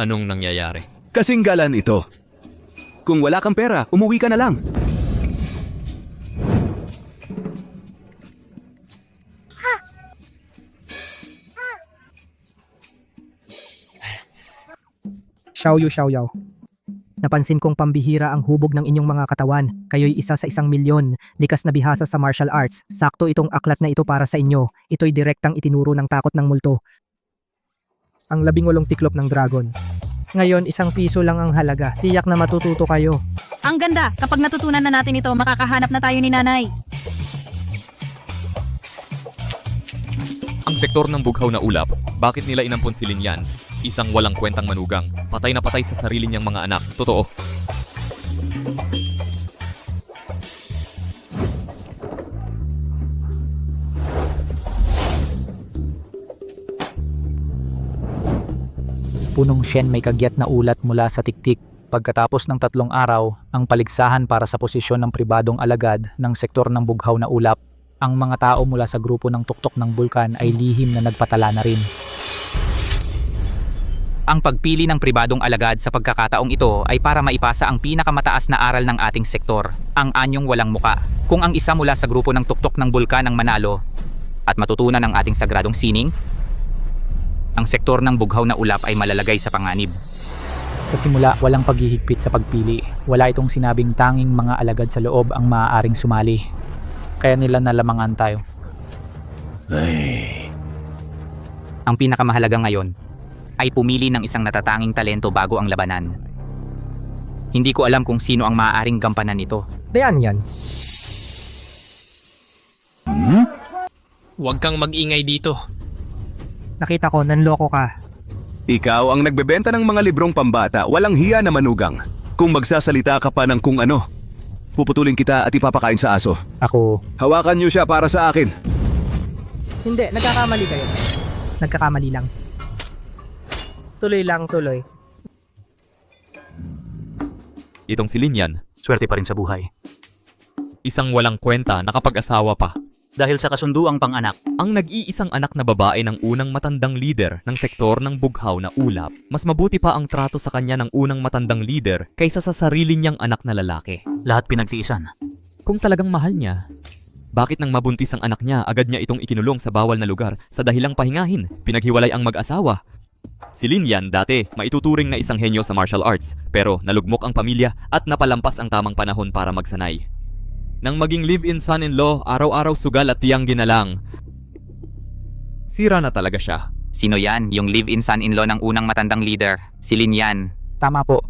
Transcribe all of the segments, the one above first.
Anong nangyayari? Kasinggalan ito. Kung wala kang pera, umuwi ka na lang. Xiaoyu Xiaoyao. Napansin kong pambihira ang hubog ng inyong mga katawan. Kayo'y isa sa 1,000,000. Likas na bihasa sa martial arts. Sakto itong aklat na ito para sa inyo. Ito'y direktang itinuro ng takot ng multo. Ang 18 tiklop ng dragon. Ngayon, 1 piso lang ang halaga. Tiyak na matututo kayo. Ang ganda! Kapag natutunan na natin ito, makakahanap na tayo ni nanay. Ang sektor ng bughaw na ulap, bakit nila inampon si Linyan? Isang walang kwentang manugang, patay na patay sa sarili niyang mga anak. Totoo. Punong Shen may kagyat na ulat mula sa tiktik. Pagkatapos ng 3 araw, ang paligsahan para sa posisyon ng pribadong alagad ng sektor ng bughaw na ulap, ang mga tao mula sa grupo ng tuktok ng bulkan ay lihim na nagpatala na rin. Ang pagpili ng pribadong alagad sa pagkakataong ito ay para maipasa ang pinakamataas na aral ng ating sektor, ang anyong walang muka. Kung ang isa mula sa grupo ng tuktok ng bulkan ang manalo at matutunan ang ating sagradong sining, ang sektor ng bughaw na ulap ay malalagay sa panganib. Sa simula, walang paghihigpit sa pagpili. Wala itong sinabing tanging mga alagad sa loob ang maaaring sumali. Kaya nila nalamangan tayo. Ang pinakamahalaga ngayon ay pumili ng isang natatanging talento bago ang labanan. Hindi ko alam kung sino ang maaaring gampanan nito. Dayan yan. Huwag kang mag-ingay dito. Nakita ko, nanloko ka. Ikaw ang nagbebenta ng mga librong pambata, walang hiya na manugang. Kung magsasalita ka pa ng kung ano, puputulin kita at ipapakain sa aso. Ako, Hawakan niyo siya para sa akin. Hindi, nagkakamali kayo. Nagkakamali lang. Tuloy lang, tuloy. Itong si Linyan, swerte pa rin sa buhay. isang walang kwenta nakapag-asawa pa. Dahil sa kasunduang pang-anak, Ang nag-iisang anak na babae ng unang matandang lider ng sektor ng bughaw na ulap, mas mabuti pa ang trato sa kanya ng unang matandang lider kaysa sa sarili niyang anak na lalaki. lahat pinagtiisan. Kung talagang mahal niya, bakit nang mabuntis ang anak niya agad niya itong ikinulong sa bawal na lugar sa dahilang pahingahin, pinaghiwalay ang mag-asawa? Si Linyan dati maituturing na isang henyo sa martial arts pero nalugmok ang pamilya at napalampas ang tamang panahon para magsanay. Nang maging live-in son-in-law, araw-araw sugal at tiyang ginalang. Sira na talaga siya. Sino yan? Yung live-in son-in-law ng unang matandang leader, si Linyan. Tama po.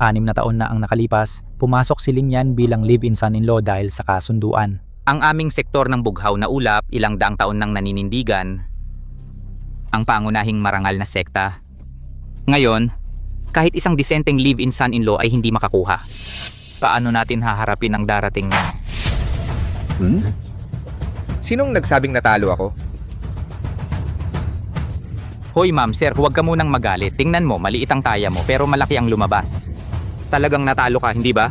6 na taon na ang nakalipas, pumasok si Linyan bilang live-in son-in-law dahil sa kasunduan. Ang aming sektor ng bughaw na ulap, ilang daang taon nang naninindigan, ang pangunahing marangal na sekta. Ngayon, kahit isang disenteng live-in son-in-law ay hindi makakuha. Paano natin haharapin ang darating na? Sinong nagsabing natalo ako? Hoy ma'am, sir, huwag ka munang magalit. Tingnan mo, maliit ang taya mo pero malaki ang lumabas. Talagang natalo ka, hindi ba?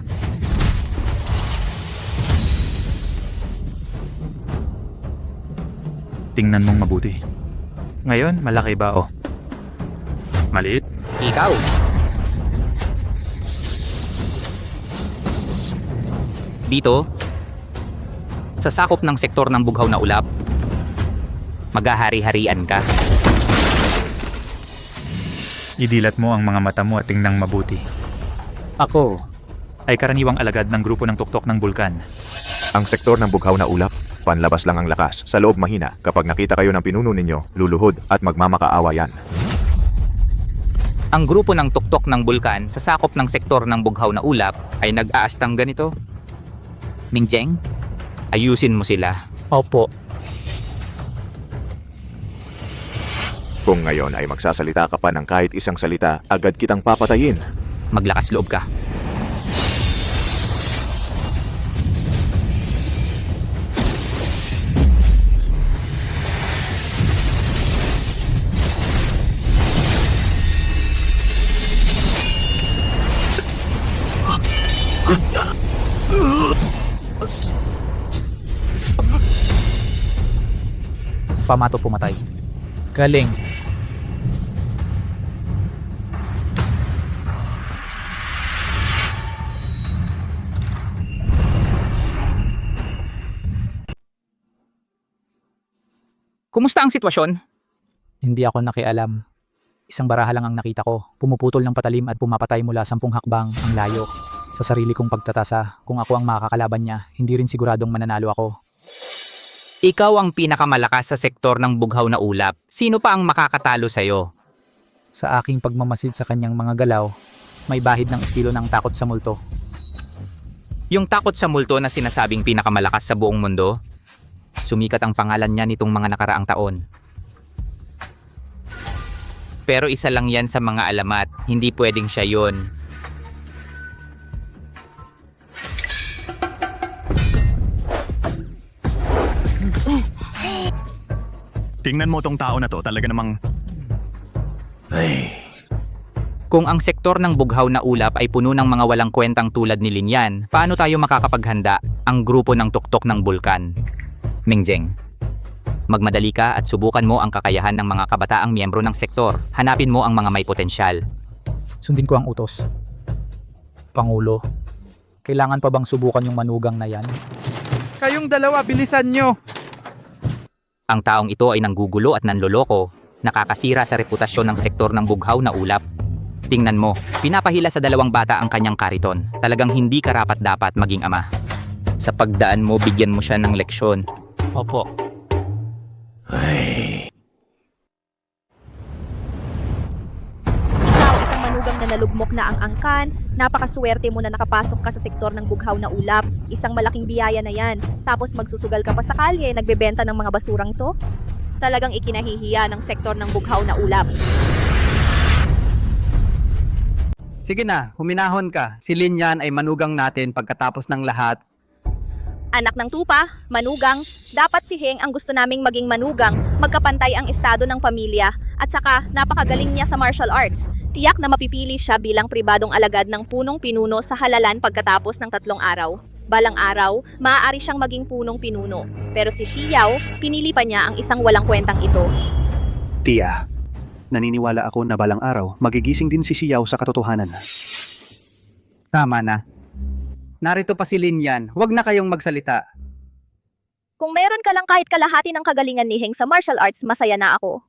Tingnan mong mabuti. Ngayon, malaki ba o? Maliit? Ikaw. Dito, sa sakop ng sektor ng bughaw na ulap, maghahari-harian ka. Idilat mo ang mga mata mo at tingnang mabuti. Ako ay karaniwang alagad ng grupo ng tuktok ng bulkan. Ang sektor ng bughaw na ulap, panlabas lang ang lakas. Sa loob mahina. Kapag nakita kayo ng pinuno ninyo, luluhod at magmamakaawa yan. Ang grupo ng tuktok ng bulkan sa sakop ng sektor ng bughaw na ulap ay nag-aastang ganito. Mingjeng, ayusin mo sila. Opo. Kung ngayon ay magsasalita ka pa ng kahit isang salita, agad kitang papatayin. Maglakas loob ka. Pamato pumatay. Galing. Kumusta ang sitwasyon? Hindi ako nakialam. Isang baraha lang ang nakita ko. Pumuputol ng patalim at pumapatay mula 10 hakbang ang layo. Sa sarili kong pagtatasa, kung ako ang makakalaban niya, hindi rin siguradong mananalo ako. Ikaw ang pinakamalakas sa sektor ng bughaw na ulap. Sino pa ang makakatalo sa'yo? Sa aking pagmamasid sa kanyang mga galaw, may bahid ng estilo ng takot sa multo. Yung takot sa multo na sinasabing pinakamalakas sa buong mundo? Sumikat ang pangalan niya nitong mga nakaraang taon. Pero isa lang yan sa mga alamat, hindi pwedeng siya yun. Tingnan mo tong tao na to, talaga namang... Kung ang sektor ng bughaw na ulap ay puno ng mga walang kwentang tulad ni Linyan, paano tayo makakapaghanda ang grupo ng tuktok ng bulkan? Mingjeng, magmadali ka at subukan mo ang kakayahan ng mga kabataang miyembro ng sektor. Hanapin mo ang mga may potensyal. Sundin ko ang utos. Pangulo, kailangan pa bang subukan yung manugang na yan? Kayong dalawa, bilisan nyo! Ang taong ito ay nanggugulo at nanloloko, nakakasira sa reputasyon ng sektor ng bughaw na ulap. Tingnan mo, pinapahila sa 2 bata ang kanyang kariton. Talagang hindi karapat-dapat maging ama. Sa pagdaan mo, bigyan mo siya ng leksyon. Opo. Ikaw, isang manugang na nalugmok na ang angkan, napakaswerte mo na nakapasok ka sa sektor ng bughaw na ulap. Isang malaking biyaya na yan. Tapos magsusugal ka pa sa kalye, nagbebenta ng mga basurang to? Talagang ikinahihiya ng sektor ng bughaw na ulap. Sige na, huminahon ka. Si Linyan ay manugang natin pagkatapos ng lahat. Anak ng tupa, manugang, dapat si Heng ang gusto naming maging manugang, magkapantay ang estado ng pamilya, at saka napakagaling niya sa martial arts. Tiyak na mapipili siya bilang pribadong alagad ng punong pinuno sa halalan pagkatapos ng 3 araw. Balang araw, maaari siyang maging punong pinuno. Pero si Xiao, pinili pa niya ang isang walang kwentang ito. Tia, naniniwala ako na balang araw, magigising din si Xiao sa katotohanan. Tama na. Narito pa si Linyan, huwag na kayong magsalita. Kung meron ka lang kahit kalahati ng kagalingan ni Heng sa martial arts, masaya na ako.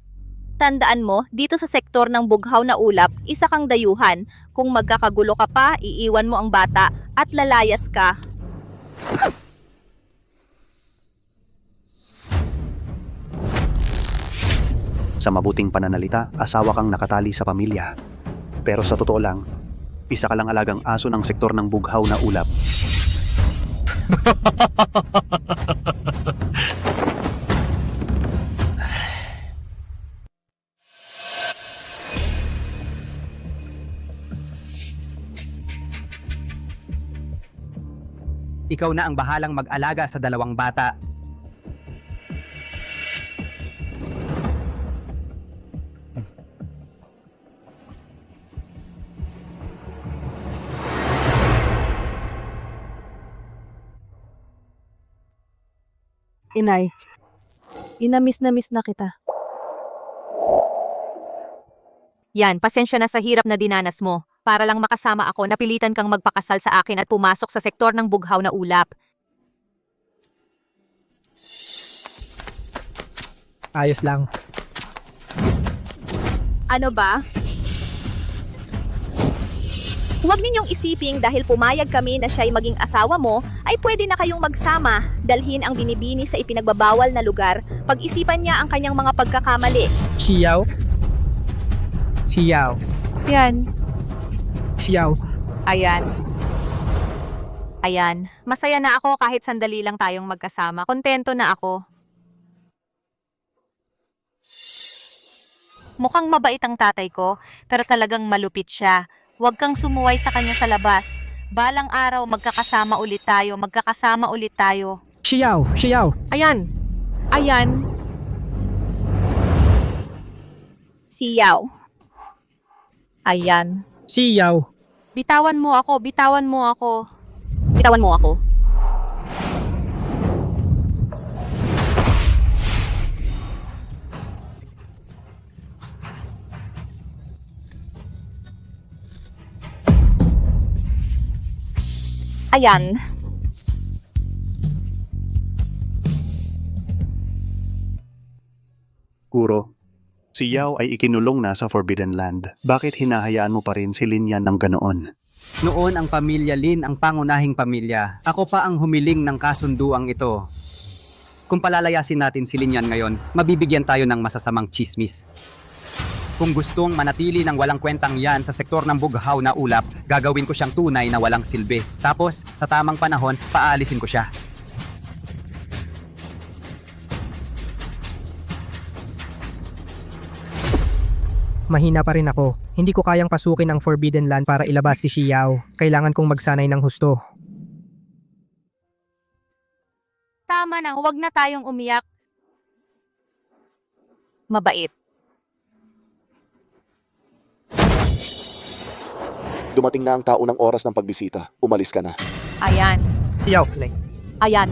Tandaan mo, dito sa sektor ng bughaw na ulap, isa kang dayuhan. Kung magkakagulo ka pa, iiwan mo ang bata at lalayas ka. Sa mabuting pananalita, asawa kang nakatali sa pamilya. Pero sa totoo lang, isa ka lang alagang aso ng sektor ng bughaw na ulap. Ikaw na ang bahalang mag-alaga sa 2 bata. Inay, inamiss na miss na kita. Yan, pasensya na sa hirap na dinanas mo. Para lang makasama ako, napilitan kang magpakasal sa akin at pumasok sa sektor ng bughaw na ulap. Ayos lang. Ano ba? Huwag ninyong isiping dahil pumayag kami na siya'y maging asawa mo, ay pwede na kayong magsama. Dalhin ang binibini sa ipinagbabawal na lugar. Pag-isipan niya ang kanyang mga pagkakamali. Xiao? Xiao. Yan, Xiao. Ayan. Ayan. Masaya na ako kahit sandali lang tayong magkasama. Kontento na ako. Mukhang mabait ang tatay ko, pero talagang malupit siya. Huwag kang sumuway sa kanya sa labas. Balang araw, magkakasama ulit tayo. Magkakasama ulit tayo. Xiao. Xiao. ayan, ayan. Siyaw. Ayan. Xiao. Bitawan mo ako, bitawan mo ako. Bitawan mo ako. Ayan. Kuro, si Yao ay ikinulong na sa Forbidden Land. Bakit hinahayaan mo pa rin si Lin Yan ng ganoon? Noon ang pamilya Lin ang pangunahing pamilya. Ako pa ang humiling ng kasunduang ito. Kung palalayasin natin si Lin Yan ngayon, mabibigyan tayo ng masasamang chismis. Kung gustong manatili ng walang kwentang yan sa sektor ng bughaw na ulap, gagawin ko siyang tunay na walang silbi. Tapos, sa tamang panahon, paalisin ko siya. Mahina pa rin ako. Hindi ko kayang pasukin ang Forbidden Land para ilabas si Xiao. Kailangan kong magsanay ng husto. Tama na, huwag na tayong umiyak. Mabait. Dumating na ang tao ng oras ng pagbisita. Umalis ka na. Ayan. Xiao, Ayan.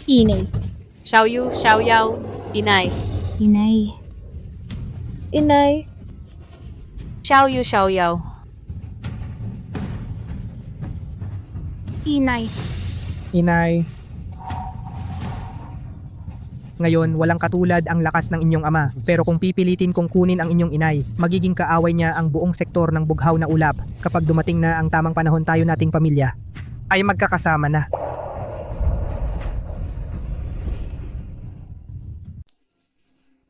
Inay. Xiaoyu, Xiaoyao, Inay. Inay. Inay. Xiaoyu, Xiaoyao. Inay. Inay. Ngayon, walang katulad ang lakas ng inyong ama. Pero kung pipilitin kong kunin ang inyong inay, magiging kaaway niya ang buong sektor ng bughaw na ulap. Kapag dumating na ang tamang panahon tayo nating pamilya, ay magkakasama na.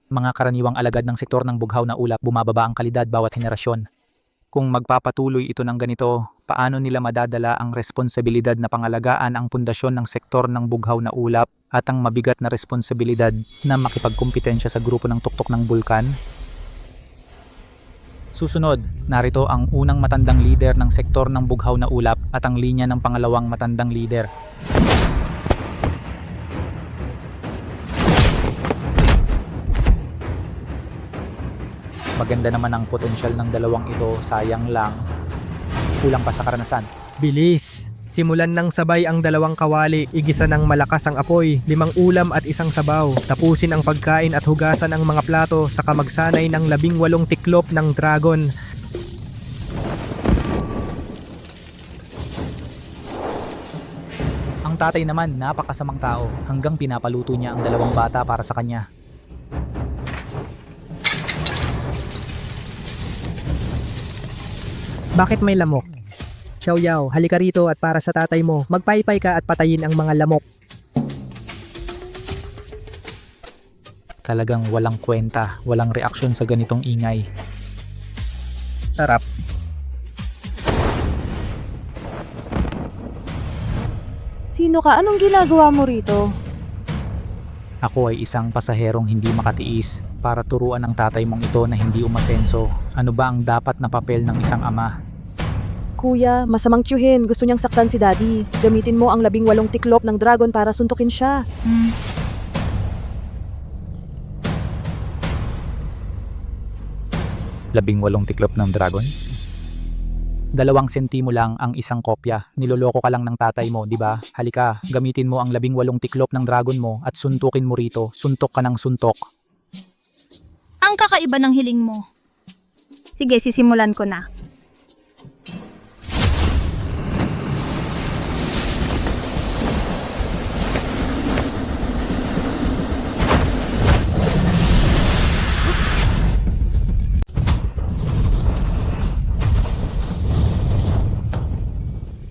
Mga karaniwang alagad ng sektor ng bughaw na ulap, bumababa ang kalidad bawat henerasyon. Kung magpapatuloy ito ng ganito, paano nila madadala ang responsibilidad na pangalagaan ang pundasyon ng sektor ng bughaw na ulap at ang mabigat na responsibilidad na makipagkumpetensya sa grupo ng tuktok ng bulkan? Susunod, narito ang unang matandang leader ng sektor ng bughaw na ulap at ang linya ng pangalawang matandang leader. Maganda naman ang potensyal ng dalawang ito, sayang lang, kulang pa sa karanasan. Bilis! Simulan ng sabay ang dalawang kawali, igisa ng malakas ang apoy, 5 ulam at 1 sabaw. Tapusin ang pagkain at hugasan ang mga plato, saka magsanay ng 18 tiklop ng dragon. Ang tatay naman, napakasamang tao, hanggang pinapaluto niya ang 2 bata para sa kanya. Bakit may lamok? Xiaoyao, halika rito at para sa tatay mo, magpaypay ka at patayin ang mga lamok. Talagang walang kwenta, walang reaksyon sa ganitong ingay. Sarap. Sino ka? Anong ginagawa mo rito? Ako ay isang pasaherong hindi makatiis para turuan ang tatay mong ito na hindi umasenso. Ano ba ang dapat na papel ng isang ama? Kuya, masamang tiyuhin. Gusto niyang saktan si Daddy. Gamitin mo ang 18 tiklop ng dragon para suntukin siya. 18 tiklop ng dragon? 2 sentimo lang ang isang kopya. Niloloko ka lang ng tatay mo, di ba? Halika, gamitin mo ang 18 tiklop ng dragon mo at suntukin mo rito. Suntok ka ng suntok. Ang kakaiba ng hiling mo. Sige, sisimulan ko na.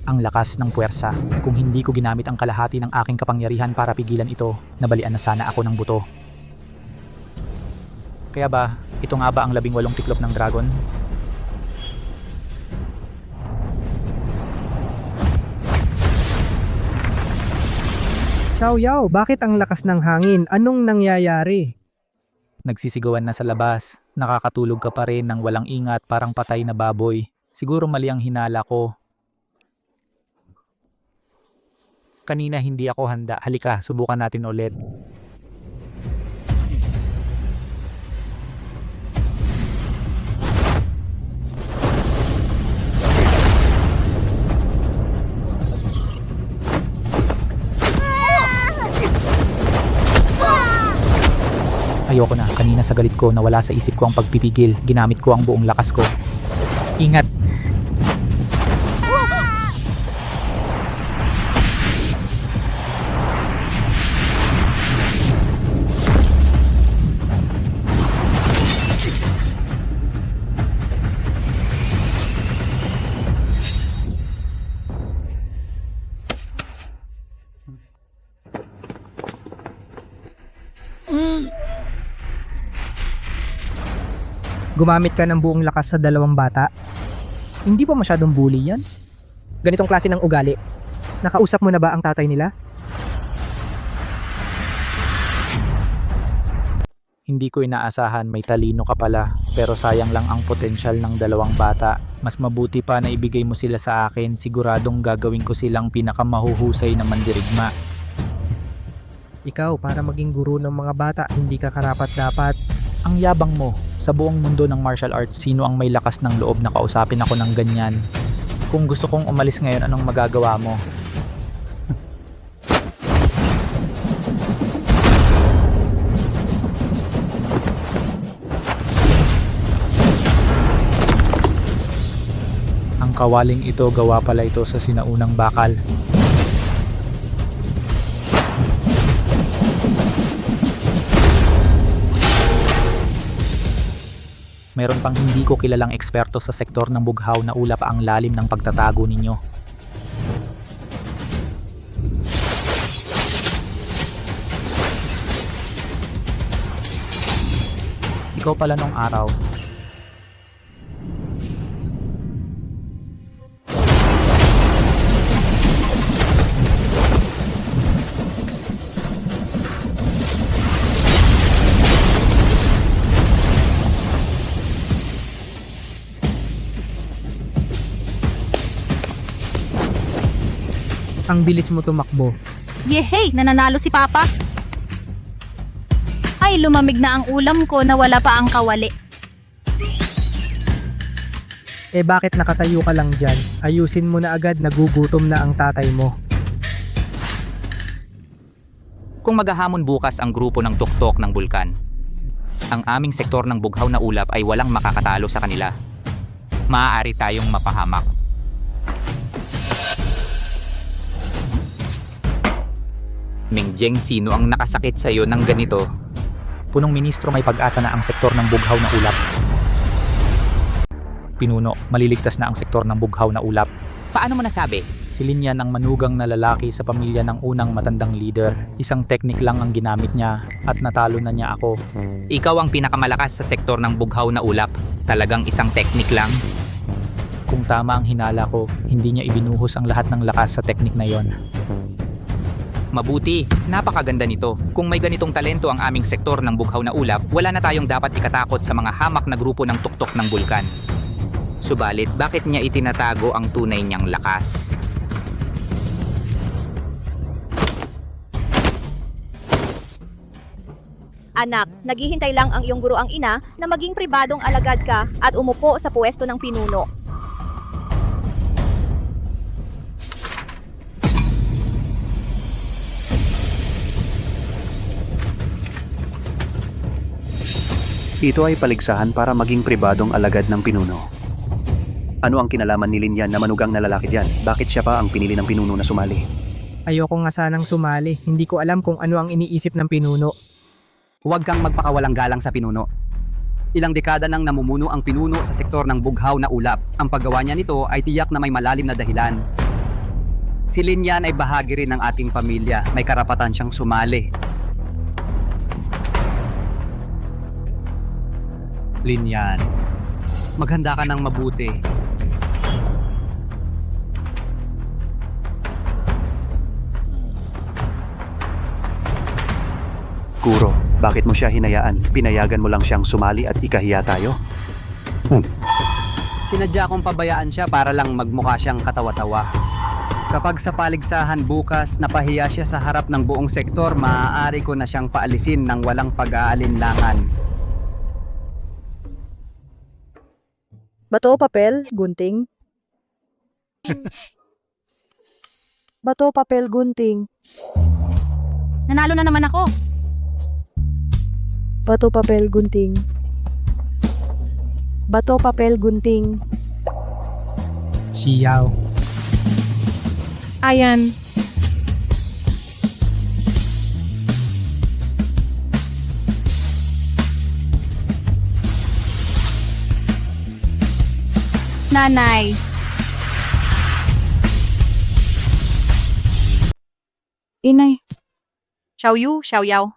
Ang lakas ng puwersa. Kung hindi ko ginamit ang kalahati ng aking kapangyarihan para pigilan ito, nabalian na sana ako ng buto. Kaya ba, ito nga ba ang 18 tiklop ng dragon? Xiaoyao, bakit ang lakas ng hangin? Anong nangyayari? Nagsisigawan na sa labas. Nakakatulog ka pa rin ng walang ingat, parang patay na baboy. Siguro mali ang hinala ko. Kanina hindi ako handa. Halika, subukan natin ulit. Ayoko na. Kanina sa galit ko, nawala sa isip ko ang pagpipigil. Ginamit ko ang buong lakas ko. Ingat! Gumamit ka ng buong lakas sa dalawang bata. Hindi ba masyadong bully yan? Ganitong klase ng ugali. Nakausap mo na ba ang tatay nila? Hindi ko inaasahan may talino ka pala, pero sayang lang ang potensyal ng dalawang bata. Mas mabuti pa na ibigay mo sila sa akin, siguradong gagawin ko silang pinakamahuhusay na mandirigma. Ikaw, para maging guro ng mga bata, hindi ka karapat-dapat. Ang yabang mo, sa buong mundo ng martial arts, sino ang may lakas ng loob na kausapin ako ng ganyan? Kung gusto kong umalis ngayon, anong magagawa mo? Ang kawaling ito, gawa pala ito sa sinaunang bakal. Meron pang hindi ko kilalang eksperto sa sektor ng bughaw na ulap ang lalim ng pagtatago ninyo. Ikaw pala nung araw. Ang bilis mo tumakbo. Yehey! Nananalo si Papa! Ay, lumamig na ang ulam ko na wala pa ang kawali. Eh bakit nakatayo ka lang dyan? Ayusin mo na agad, nagugutom na ang tatay mo. Kung maghahamon bukas ang grupo ng tuktok ng bulkan, ang aming sektor ng bughaw na ulap ay walang makakatalo sa kanila. Maaari tayong mapahamak. Mingjeng, sino ang nakasakit sa iyo ng ganito? Punong ministro, may pag-asa na ang sektor ng bughaw na ulap. Pinuno, maliligtas na ang sektor ng bughaw na ulap. Paano mo nasabi? Si Linyan ang manugang na lalaki sa pamilya ng unang matandang leader. Isang teknik lang ang ginamit niya at natalo na niya ako. Ikaw ang pinakamalakas sa sektor ng bughaw na ulap. Talagang isang teknik lang? Kung tama ang hinala ko, hindi niya ibinuhos ang lahat ng lakas sa teknik na yon. Mabuti, napakaganda nito. Kung may ganitong talento ang aming sektor ng bughaw na ulap, wala na tayong dapat ikatakot sa mga hamak na grupo ng tuktok ng bulkan. Subalit, bakit niya itinatago ang tunay niyang lakas? Anak, naghihintay lang ang iyong guro ang ina na maging pribadong alagad ka at umupo sa puwesto ng pinuno. Ito ay paligsahan para maging pribadong alagad ng pinuno. Ano ang kinalaman ni Linyan na manugang na lalaki dyan? Bakit siya pa ang pinili ng pinuno na sumali? Ayoko nga sanang sumali. Hindi ko alam kung ano ang iniisip ng pinuno. Huwag kang magpakawalang galang sa pinuno. Ilang dekada nang namumuno ang pinuno sa sektor ng bughaw na ulap. Ang paggawa niya nito ay tiyak na may malalim na dahilan. Si Linyan ay bahagi rin ng ating pamilya. May karapatan siyang sumali. Linyan, maghanda ka ng mabuti. Guro, bakit mo siya hinayaan? Pinayagan mo lang siyang sumali at ikahiya tayo? Sinadya kong pabayaan siya para lang magmukha siyang katawa-tawa. Kapag sa paligsahan bukas napahiya siya sa harap ng buong sektor, maaari ko na siyang paalisin ng walang pag-aalinlangan. Bato, papel, gunting. Bato, papel, gunting. Nanalo na naman ako! Bato, papel, gunting. Bato, papel, gunting. Siyaw. Ayan. Nanay. Inay. Xiaoyu, Xiaoyao.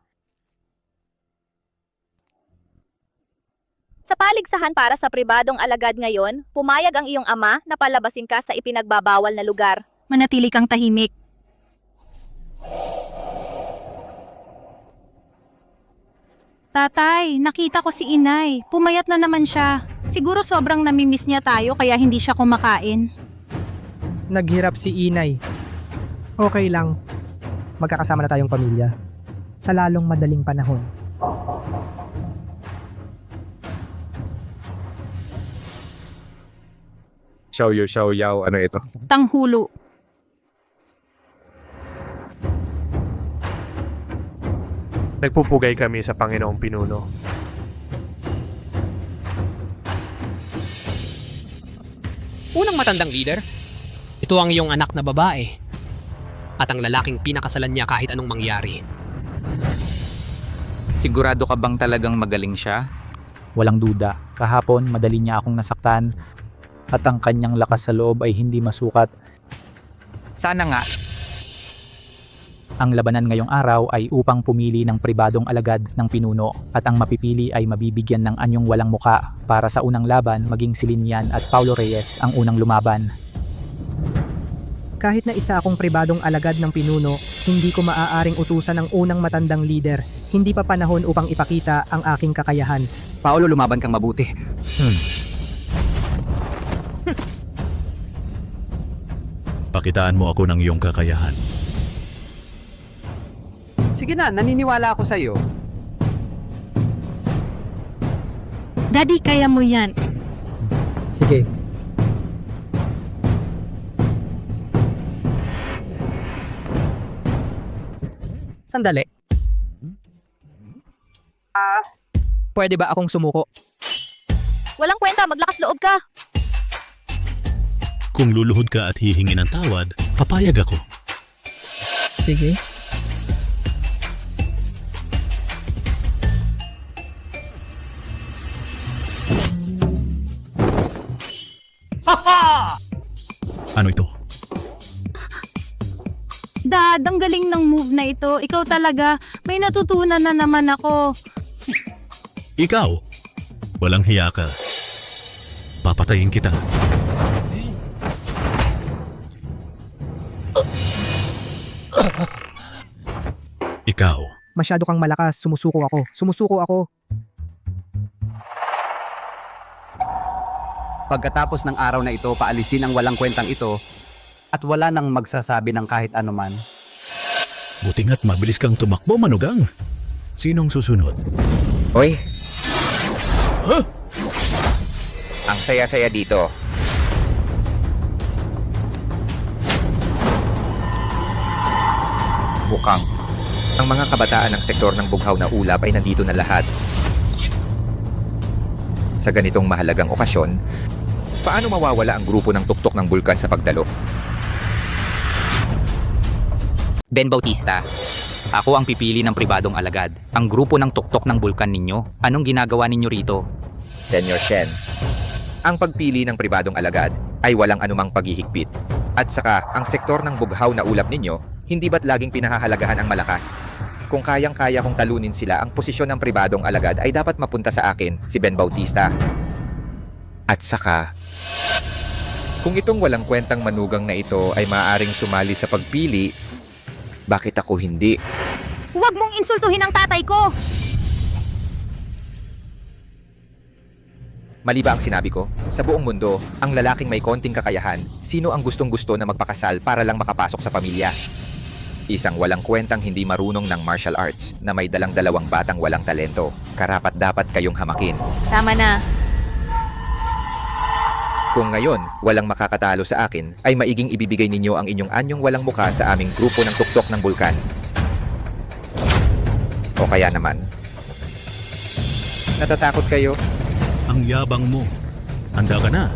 Sa paligsahan para sa pribadong alagad ngayon, pumayag ang iyong ama na palabasin ka sa ipinagbabawal na lugar. Manatili kang tahimik. Tatay, nakita ko si inay. Pumayat na naman siya. Siguro sobrang namimiss niya tayo kaya hindi siya kumakain. Naghirap si inay. Okay lang. Magkakasama na tayong pamilya. Sa lalong madaling panahon. Xiao ano ito? Tanghulo. Nagpupugay kami sa Panginoong Pinuno. Unang matandang leader, ito ang iyong anak na babae. At ang lalaking pinakasalan niya kahit anong mangyari. Sigurado ka bang talagang magaling siya? Walang duda, kahapon madali niya akong nasaktan at ang kanyang lakas sa loob ay hindi masukat. Sana nga. Ang labanan ngayong araw ay upang pumili ng pribadong alagad ng pinuno at ang mapipili ay mabibigyan ng anyong walang muka para sa unang laban maging si Linian at Paulo Reyes ang unang lumaban. Kahit na isa akong pribadong alagad ng pinuno, hindi ko maaaring utusan ng unang matandang leader. Hindi pa panahon upang ipakita ang aking kakayahan. Paolo, lumaban kang mabuti. Pakitaan mo ako ng iyong kakayahan. Sige na, naniniwala ako sa iyo. Daddy, kaya mo yan. Sige. Sandali. Pwede ba akong sumuko? Walang kwenta, maglakas loob ka. Kung luluhod ka at hihingi ng tawad, papayag ako. Sige. Ano ito? Dad, ang galing ng move na ito. Ikaw talaga. May natutunan na naman ako. Ikaw? Walang hiya ka. Papatayin kita. Ikaw. Masyado kang malakas. Sumusuko ako. Sumusuko ako. Pagkatapos ng araw na ito, paalisin ang walang kwentang ito at wala nang magsasabi ng kahit anuman. Buti nga't mabilis kang tumakbo, Manugang. Sinong susunod? Hoy! Ang saya-saya dito. Mukhang ang mga kabataan ng sektor ng Bughaw na Ulap ay nandito na lahat. Sa ganitong mahalagang okasyon, paano mawawala ang grupo ng tuktok ng bulkan sa pagdalo? Ben Bautista, ako ang pipili ng pribadong alagad. Ang grupo ng tuktok ng bulkan ninyo. Anong ginagawa ninyo rito? Senyor Shen, ang pagpili ng pribadong alagad ay walang anumang paghihigpit. At saka, ang sektor ng Bughaw na Ulap ninyo, hindi ba't laging pinahahalagahan ang malakas? Kung kayang-kaya kong talunin sila, ang posisyon ng pribadong alagad ay dapat mapunta sa akin, si Ben Bautista. At saka, kung itong walang kwentang manugang na ito ay maaaring sumali sa pagpili, bakit ako hindi? Huwag mong insultuhin ang tatay ko! Mali ba ang sinabi ko? Sa buong mundo, ang lalaking may konting kakayahan, sino ang gustong-gusto na magpakasal para lang makapasok sa pamilya? Isang walang kwentang hindi marunong ng martial arts na may dalang-dalawang batang walang talento. Karapat-dapat kayong hamakin. Tama na. Kung ngayon, walang makakatalo sa akin, ay maiging ibibigay ninyo ang inyong anyong walang muka sa aming grupo ng tuktok ng bulkan. O kaya naman, natatakot kayo? Ang yabang mo. Handa ka na.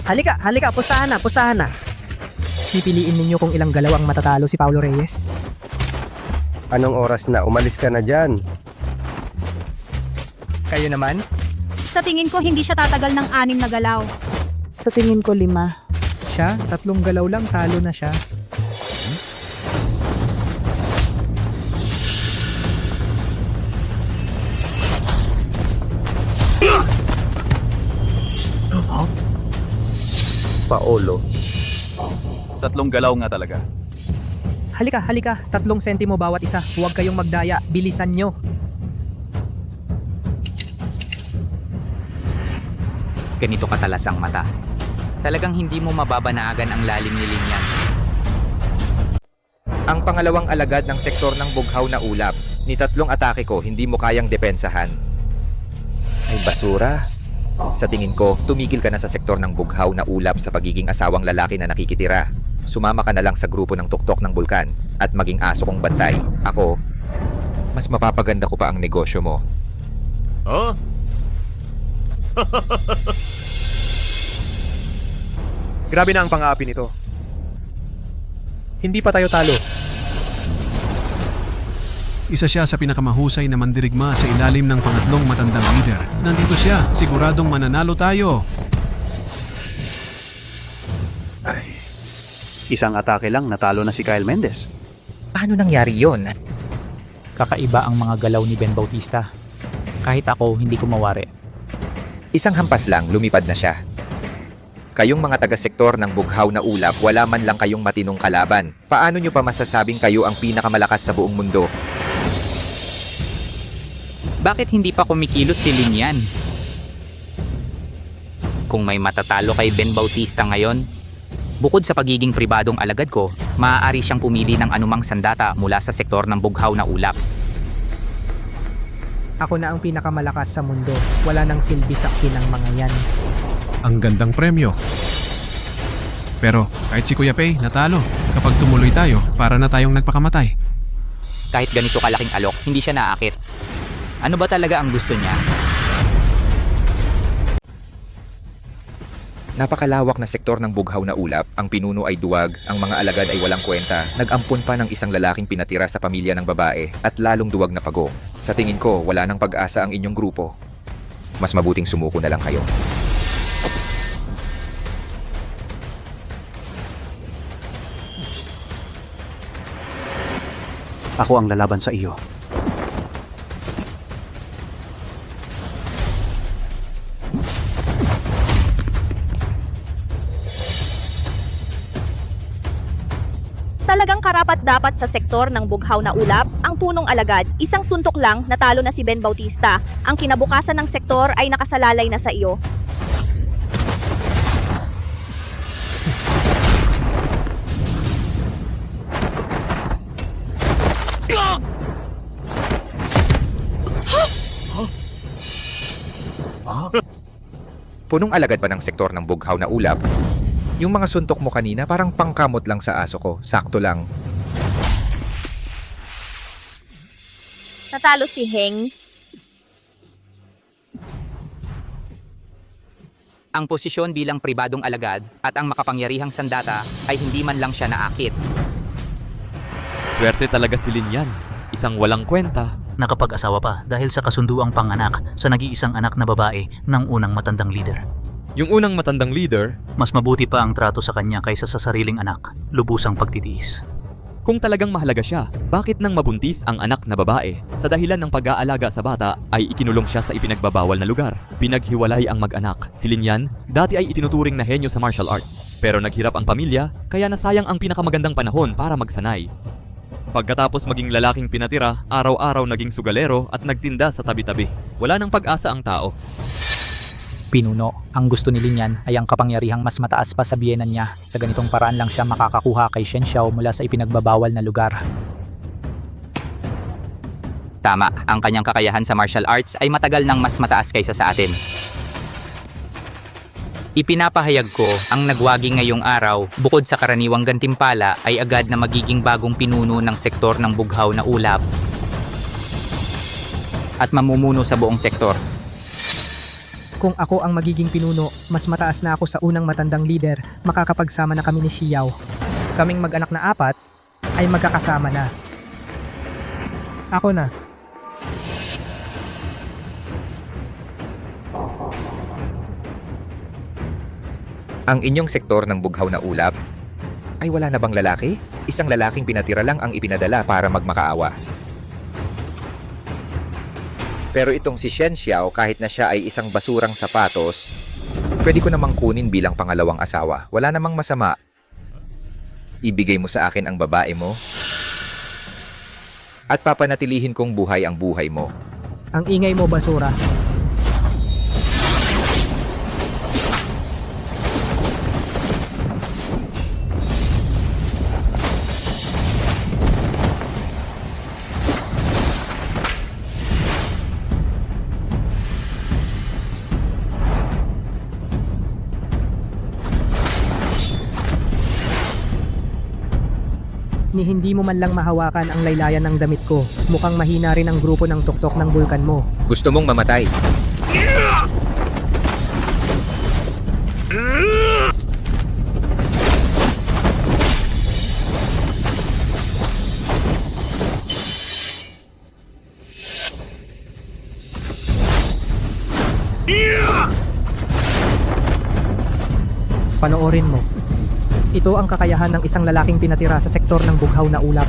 Halika, pustahan na. Pipiliin ninyo kung ilang galaw ang matatalo si Paulo Reyes. Anong oras na? Umalis ka na dyan. Kayo naman? Sa tingin ko, hindi siya tatagal ng 6 na galaw. Sa tingin ko 5. Siya, 3 galaw lang, talo na siya. Paolo. 3 galaw nga talaga. Halika, 3 sentimo bawat isa. Huwag kayong magdaya, bilisan nyo. Ganito katalas ang mata. Talagang hindi mo mababanagan ang lalim ni Linyan. Ang pangalawang alagad ng sektor ng bughaw na ulap, ni 3 atake ko hindi mo kayang depensahan. Ay basura. Sa tingin ko, tumigil ka na sa sektor ng bughaw na ulap sa pagiging asawang lalaki na nakikitira. Sumama ka na lang sa grupo ng tuktok ng bulkan at maging aso kong bantay. Ako, mas mapapaganda ko pa ang negosyo mo. Oh? Grabe na ang pang-aapi nito. Hindi pa tayo talo. Isa siya sa pinakamahusay na mandirigma sa ilalim ng pangatlong matandang leader. Nandito siya, siguradong mananalo tayo. Isang atake lang, natalo na si Kyle Mendez. Paano nangyari yon? Kakaiba ang mga galaw ni Ben Bautista. Kahit ako, hindi ko mawari. Isang hampas lang, lumipad na siya. Kayong mga taga-sektor ng bughaw na ulap, wala man lang kayong matinong kalaban. Paano nyo pa masasabing kayo ang pinakamalakas sa buong mundo? Bakit hindi pa kumikilos si Linyan? Kung may matatalo kay Ben Bautista ngayon, bukod sa pagiging pribadong alagad ko, maaari siyang pumili ng anumang sandata mula sa sektor ng bughaw na ulap. Ako na ang pinakamalakas sa mundo. Wala nang silbi sa akin ang mga yan. Ang gandang premyo. Pero kahit si Kuya Pei natalo, kapag tumuloy tayo, para na tayong nagpakamatay. Kahit ganito kalaking alok, hindi siya naakit. Ano ba talaga ang gusto niya? Napakalawak na sektor ng bughaw na ulap, ang pinuno ay duwag, ang mga alagad ay walang kwenta, nag-ampon pa ng isang lalaking pinatira sa pamilya ng babae, at lalong duwag na pagong. Sa tingin ko, wala nang pag-asa ang inyong grupo. Mas mabuting sumuko na lang kayo. Ako ang lalaban sa iyo. Talagang karapat-dapat sa sektor ng bughaw na ulap, ang punong alagad, isang suntok lang natalo na si Ben Bautista. Ang kinabukasan ng sektor ay nakasalalay na sa iyo. Punong alagad pa ng sektor ng bughaw na ulap. Yung mga suntok mo kanina parang pangkamot lang sa aso ko. Sakto lang. Natalo si Heng. Ang posisyon bilang pribadong alagad at ang makapangyarihang sandata ay hindi man lang siya naakit. Swerte talaga si Linyan. Isang walang kwenta. Nakapag-asawa pa dahil sa kasunduang panganak sa nag-iisang anak na babae ng unang matandang leader. Yung unang matandang leader, mas mabuti pa ang trato sa kanya kaysa sa sariling anak, lubusang pagtitiis. Kung talagang mahalaga siya, bakit nang mabuntis ang anak na babae? Sa dahilan ng pag-aalaga sa bata ay ikinulong siya sa ipinagbabawal na lugar. Pinaghiwalay ang mag-anak. Si Linyan, dati ay itinuturing na henyo sa martial arts. Pero naghirap ang pamilya, kaya nasayang ang pinakamagandang panahon para magsanay. Pagkatapos maging lalaking pinatira, araw-araw naging sugalero at nagtinda sa tabi-tabi. Wala nang pag-asa ang tao. Pinuno, ang gusto ni Linyan ay ang kapangyarihang mas mataas pa sa biyenan niya. Sa ganitong paraan lang siya makakakuha kay Shen Xiao mula sa ipinagbabawal na lugar. Tama, ang kanyang kakayahan sa martial arts ay matagal nang mas mataas kaysa sa atin. Ipinapahayag ko ang nagwagi ngayong araw, bukod sa karaniwang gantimpala ay agad na magiging bagong pinuno ng sektor ng bughaw na ulap at mamumuno sa buong sektor. Kung ako ang magiging pinuno, mas mataas na ako sa unang matandang leader, makakapagsama na kami ni Xiao. Kaming mag-anak na 4 ay magkakasama na. Ako na. Ang inyong sektor ng bughaw na ulap ay wala na bang lalaki? Isang lalaking pinatira lang ang ipinadala para magmakaawa. Pero itong si Shen Xiao, kahit na siya ay isang basurang sapatos, Pwede ko namang kunin bilang pangalawang asawa. Wala namang masama. Ibigay mo sa akin ang babae mo. At papanatilihin kong buhay ang buhay mo. Ang ingay mo, basura. Ni hindi mo man lang mahawakan ang laylayan ng damit ko. Mukhang mahina rin ang grupo ng tuktok ng bulkan mo. Gusto mong mamatay. Panoorin mo. Ito ang kakayahan ng isang lalaking pinatira sa sektor ng bughaw na ulap.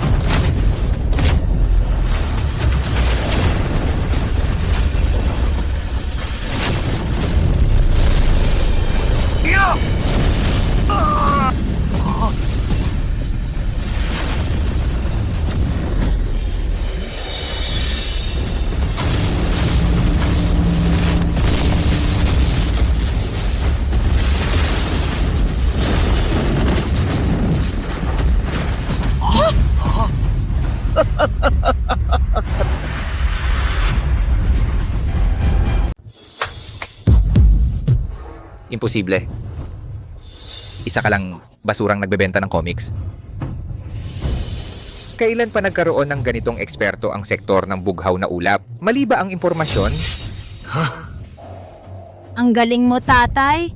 Imposible. Isa ka lang basurang nagbebenta ng comics. Kailan pa nagkaroon ng ganitong eksperto ang sektor ng bughaw na ulap? Mali ba ang impormasyon? Ang galing mo, tatay.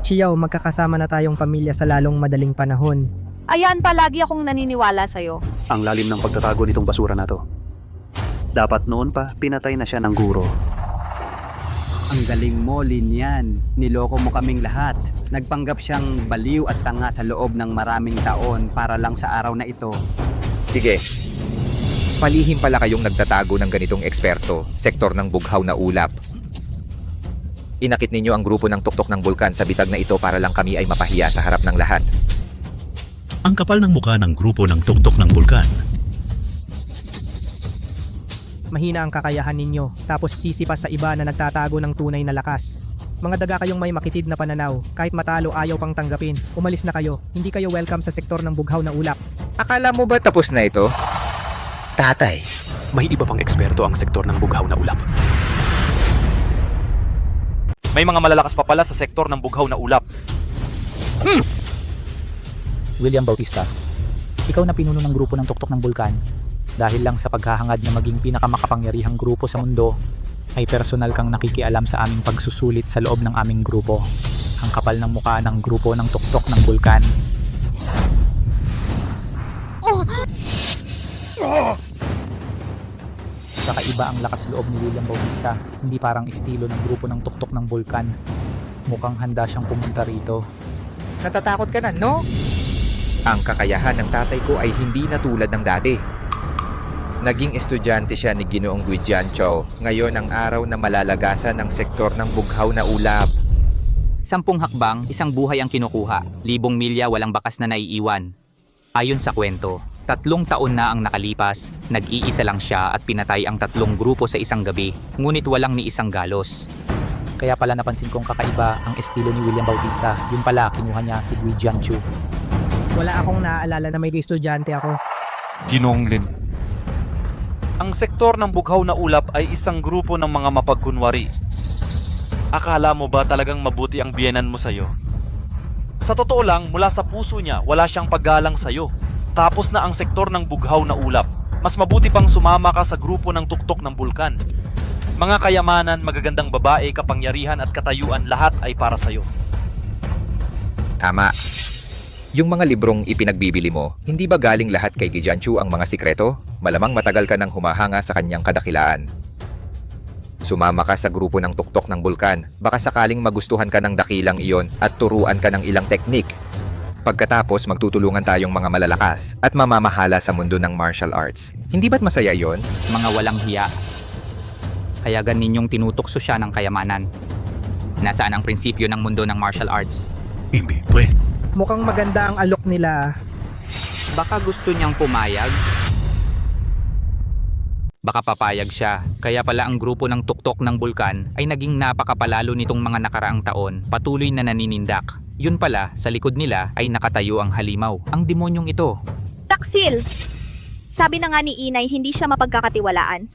Chiyaw, magkakasama na tayong pamilya sa lalong madaling panahon. Ayan, palagi akong naniniwala sa'yo. Ang lalim ng pagtatago nitong basura na to. Dapat noon pa, pinatay na siya ng guro. Ang galing mo, Linyan. Niloko mo kaming lahat. Nagpanggap siyang baliw at tanga sa loob ng maraming taon para lang sa araw na ito. Sige. Palihim pala kayong nagtatago ng ganitong eksperto, sektor ng bughaw na ulap. Inakit ninyo ang grupo ng tuktok ng bulkan sa bitag na ito para lang kami ay mapahiya sa harap ng lahat. Ang kapal ng mukha ng grupo ng tuktok ng bulkan. Mahina ang kakayahan ninyo, tapos sisipas sa iba na nagtatago ng tunay na lakas. Mga daga kayong may makitid na pananaw, kahit matalo ayaw pang tanggapin. Umalis na kayo, hindi kayo welcome sa sektor ng bughaw na ulap. Akala mo ba tapos na ito? Tatay. May iba pang eksperto ang sektor ng bughaw na ulap. May mga malalakas pa pala sa sektor ng bughaw na ulap. William Bautista, ikaw na pinuno ng grupo ng tuktok ng bulkan. Dahil lang sa paghahangad na maging pinakamakapangyarihang grupo sa mundo, ay personal kang nakikialam sa aming pagsusulit sa loob ng aming grupo. Ang kapal ng mukha ng grupo ng tuktok ng bulkan. Kakaiba ang lakas loob ni William Bautista, hindi parang estilo ng grupo ng tuktok ng bulkan. Mukhang handa siyang pumunta rito. Natatakot ka na, no? Ang kakayahan ng tatay ko ay hindi na tulad ng dati. Naging estudyante siya ni Ginoong Guidiancho. Ngayon ang araw na malalagasan ng sektor ng bughaw na ulap. 10 hakbang, isang buhay ang kinukuha. 1,000 milya walang bakas na naiiwan. Ayon sa kwento, 3 taon na ang nakalipas, nag-iisa lang siya at pinatay ang 3 grupo sa isang gabi, ngunit walang ni isang galos. Kaya pala napansin kong kakaiba ang estilo ni William Bautista. Yun pala, kinuha niya si Guidiancho. Wala akong naaalala na may estudyante ako. Ginoong Lin. Ang sektor ng bughaw na ulap ay isang grupo ng mga mapagkunwari. Akala mo ba talagang mabuti ang biyenan mo sa'yo? Sa totoo lang, mula sa puso niya, wala siyang paggalang sa'yo. Tapos na ang sektor ng bughaw na ulap. Mas mabuti pang sumama ka sa grupo ng tuktok ng bulkan. Mga kayamanan, magagandang babae, kapangyarihan at katayuan, lahat ay para sa'yo. Tama. Yung mga librong ipinagbibili mo, hindi ba galing lahat kay Guidiancho ang mga sikreto? Malamang matagal ka nang humahanga sa kanyang kadakilaan. Sumama ka sa grupo ng tuktok ng bulkan. Baka sakaling magustuhan ka ng dakilang iyon at turuan ka ng ilang teknik. Pagkatapos magtutulungan tayong mga malalakas at mamamahala sa mundo ng martial arts. Hindi ba't masaya yon? Mga walang hiya. Hayagan ninyong tinutukso siya ng kayamanan. Nasaan ang prinsipyo ng mundo ng martial arts? Hindi, pre. Mukhang maganda ang alok nila. Baka gusto niyang pumayag? Baka papayag siya. Kaya pala ang grupo ng tuktok ng bulkan ay naging napakapalalo nitong mga nakaraang taon, patuloy na naninindak. Yun pala, sa likod nila ay nakatayo ang halimaw, ang demonyong ito. Taksil! Sabi na nga ni Inay, hindi siya mapagkakatiwalaan.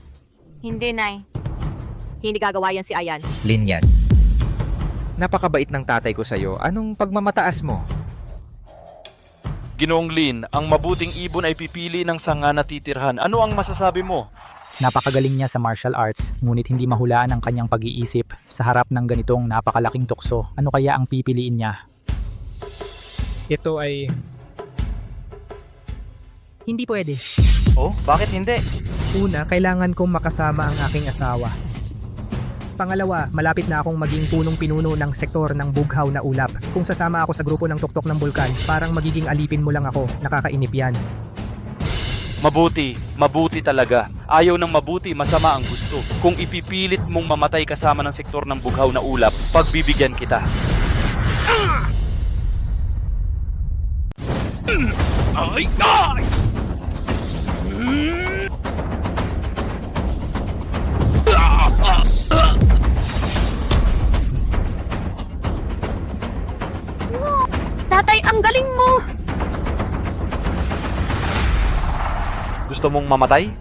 Hindi, Nay. Hindi gagawa yan si Ayan. Linyan. Napakabait ng tatay ko sa'yo. Anong pagmamataas mo? Ginoong Lin, ang mabuting ibon ay pipili ng sanga na titirhan. Ano ang masasabi mo? Napakagaling niya sa martial arts, ngunit hindi mahulaan ang kanyang pag-iisip sa harap ng ganitong napakalaking tukso. Ano kaya ang pipiliin niya? Ito ay... Hindi pwede. Oh, bakit hindi? Una, kailangan kong makasama ang aking asawa. Pangalawa, malapit na akong maging punong-pinuno ng sektor ng bughaw na ulap. Kung sasama ako sa grupo ng tuktok ng bulkan, parang magiging alipin mo lang ako. Nakakainip yan. Mabuti talaga. Ayaw ng mabuti, masama ang gusto. Kung ipipilit mong mamatay kasama ng sektor ng bughaw na ulap, pagbibigyan kita. Ay! Tatay, ang galing mo! Gusto mong mamatay?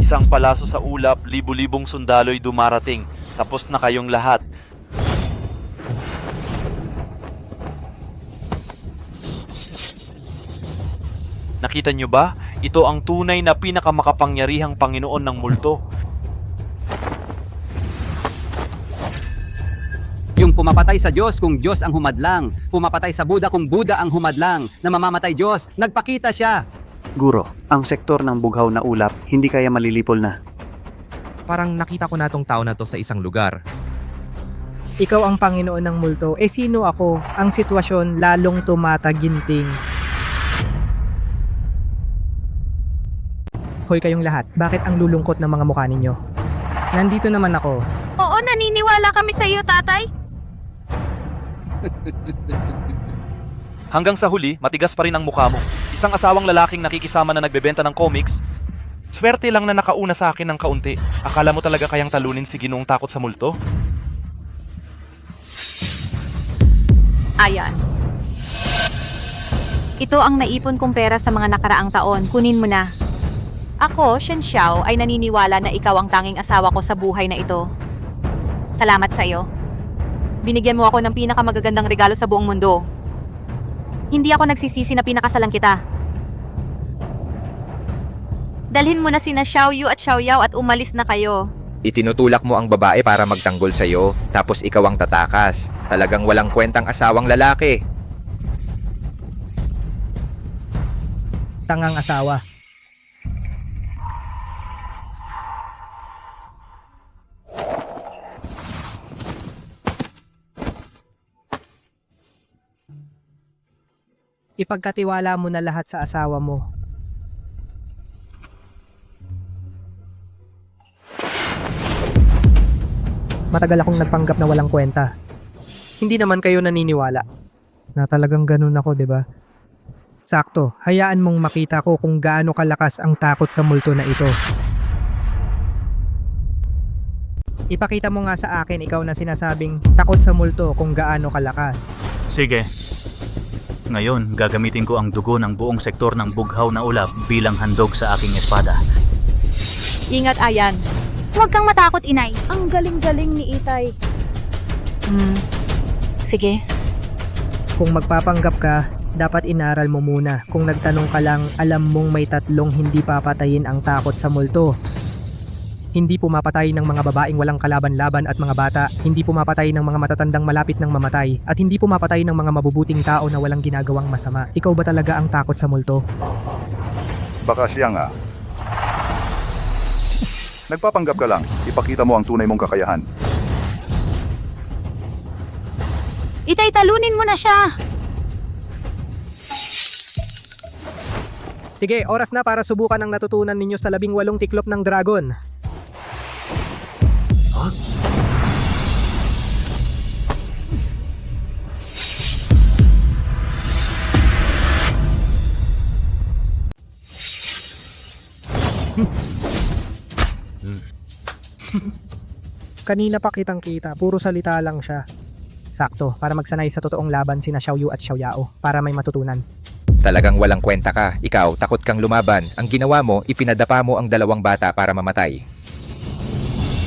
Isang palaso sa ulap, libu-libong sundalo'y dumarating. Tapos na kayong lahat. Nakita nyo ba? Ito ang tunay na pinakamakapangyarihang Panginoon ng multo. Yung pumapatay sa Diyos kung Diyos ang humadlang. Pumapatay sa Buddha kung Buddha ang humadlang. Na mamamatay Diyos, nagpakita siya. Guro, ang sektor ng bughaw na ulap hindi kaya malilipol na. Parang nakita ko na tong tao na to sa isang lugar. Ikaw ang Panginoon ng multo. Eh sino ako? Ang sitwasyon lalong tumataginting. Hoy kayong lahat, bakit ang lulungkot ng mga mukha ninyo? Nandito naman ako. Oo, naniniwala kami sa iyo, tatay. Hanggang sa huli, matigas pa rin ang mukha mo. Isang asawang lalaking nakikisama na nagbebenta ng comics. Swerte lang na nakauna sa akin ng kaunti. Akala mo talaga kayang talunin si Ginoong takot sa multo? Ayan. Ito ang naipon kong pera sa mga nakaraang taon. Kunin mo na. Ako, Shen Xiao, ay naniniwala na ikaw ang tanging asawa ko sa buhay na ito. Salamat sa iyo. Binigyan mo ako ng pinakamagagandang regalo sa buong mundo. Hindi ako nagsisisi na pinakasalan kita. Dalhin mo na sina Xiao Yu at Xiao Yao at umalis na kayo. Itinutulak mo ang babae para magtanggol sa'yo, tapos ikaw ang tatakas. Talagang walang kwentang asawang lalaki. Tangang asawa. Ipagkatiwala mo na lahat sa asawa mo. Matagal akong nagpanggap na walang kwenta. Hindi naman kayo naniniwala na talagang ganun ako, 'di ba? Sakto, hayaan mong makita ko kung gaano kalakas ang takot sa multo na ito. Ipakita mo nga sa akin ikaw na sinasabing takot sa multo kung gaano kalakas. Sige. Ngayon, gagamitin ko ang dugo ng buong sektor ng bughaw na ulap bilang handog sa aking espada. Ingat, Ayan. Huwag kang matakot, Inay. Ang galing-galing ni Itay. Sige. Kung magpapanggap ka, dapat inaral mo muna. Kung nagtanong ka lang, alam mong may tatlong hindi papatayin ang takot sa multo. Hindi pumapatay ng mga babaeng walang kalaban-laban at mga bata, hindi pumapatay ng mga matatandang malapit ng mamatay, at hindi pumapatay ng mga mabubuting tao na walang ginagawang masama. Ikaw ba talaga ang takot sa multo? Baka siya nga. Nagpapanggap ka lang, ipakita mo ang tunay mong kakayahan. Itay, talunin mo na siya. Sige, oras na para subukan ang natutunan ninyo sa 18 tiklop ng dragon. Kanina pa kitang kita, puro salita lang siya. Sakto, para magsanay sa totoong laban sina Xiaoyu at Xiaoyao, para may matutunan. Talagang walang kwenta ka. Ikaw, takot kang lumaban. Ang ginawa mo, ipinadapa mo ang dalawang bata para mamatay.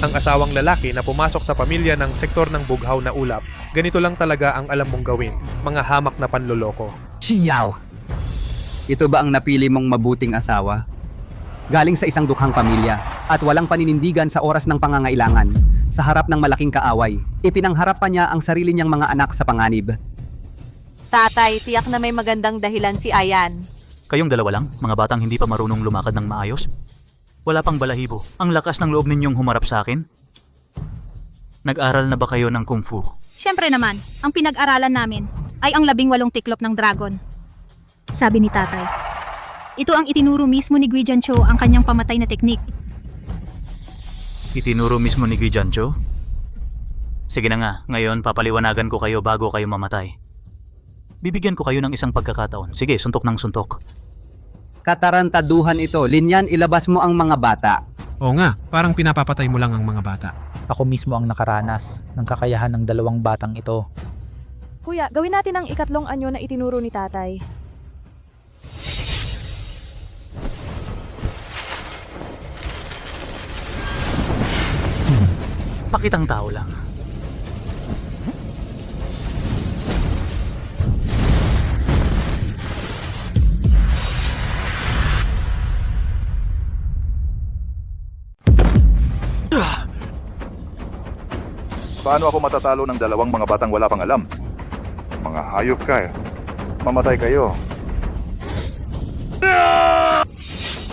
Ang asawang lalaki na pumasok sa pamilya ng sektor ng bughaw na ulap, ganito lang talaga ang alam mong gawin, mga hamak na panloloko. Xiao! Ito ba ang napili mong mabuting asawa? Galing sa isang dukhang pamilya at walang paninindigan sa oras ng pangangailangan. Sa harap ng malaking kaaway, ipinangharap pa niya ang sarili niyang mga anak sa panganib. Tatay, tiyak na may magandang dahilan si Ayan. Kayong dalawa lang, mga batang hindi pa marunong lumakad ng maayos? Wala pang balahibo. Ang lakas ng loob ninyong humarap sa akin? Nag-aral na ba kayo ng kung fu? Siyempre naman, ang pinag-aralan namin ay ang 18 tiklop ng dragon. Sabi ni tatay. Ito ang itinuro mismo ni Gui Jiancho ang kanyang pamatay na teknik. Itinuro mismo ni Gui Jiancho? Sige na nga, ngayon papaliwanagan ko kayo bago kayo mamatay. Bibigyan ko kayo ng isang pagkakataon. Sige, suntok ng suntok. Katarantaduhan ito. Linyan, ilabas mo ang mga bata. Oo nga, parang pinapapatay mo lang ang mga bata. Ako mismo ang nakaranas ng kakayahan ng 2 batang ito. Kuya, gawin natin ang ikatlong anyo na itinuro ni tatay. Pakitang tao lang. Paano ako matatalo ng dalawang mga batang wala pang alam? Mga hayop ka eh. Mamatay kayo.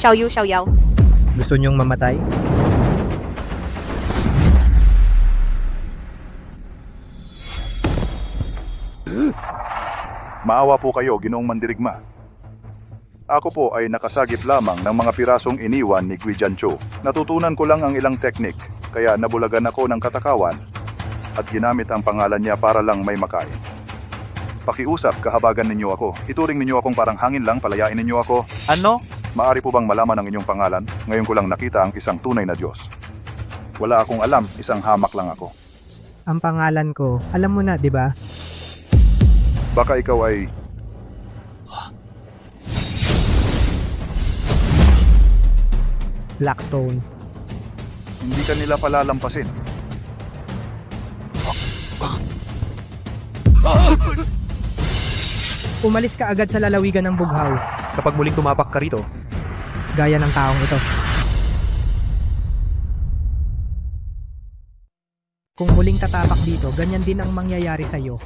Xiaoyu, Xiaoyao. Gusto niyong mamatay? Maawa po kayo, Ginoong Mandirigma. Ako po ay nakasagip lamang ng mga pirasong iniwan ni Gui Jiancho. Natutunan ko lang ang ilang teknik, kaya nabulagan ako ng katakawan at ginamit ang pangalan niya para lang may makain. Pakiusap, kahabagan ninyo ako. Ituring ninyo akong parang hangin lang, palayain ninyo ako. Ano? Maari po bang malaman ang inyong pangalan? Ngayon ko lang nakita ang isang tunay na Diyos. Wala akong alam, isang hamak lang ako. Ang pangalan ko, alam mo na, di ba? Baka ikaw ay... Blackstone. Hindi ka nila palalampasin. Umalis ka agad sa lalawigan ng bughaw. Kapag muling tumapak ka rito, Gaya ng taong ito. Kung muling tatapak dito, ganyan din ang mangyayari sa'yo.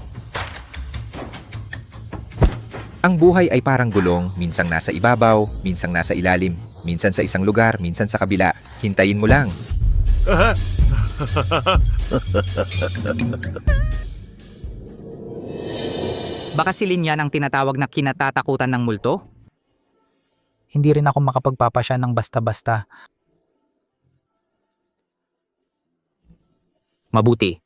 Ang buhay ay parang gulong, minsang nasa ibabaw, minsang nasa ilalim, minsan sa isang lugar, minsan sa kabila. Hintayin mo lang. Baka si Linyan ang tinatawag na kinatatakutan ng multo? Hindi rin ako makapagpapasya ng basta-basta. Mabuti.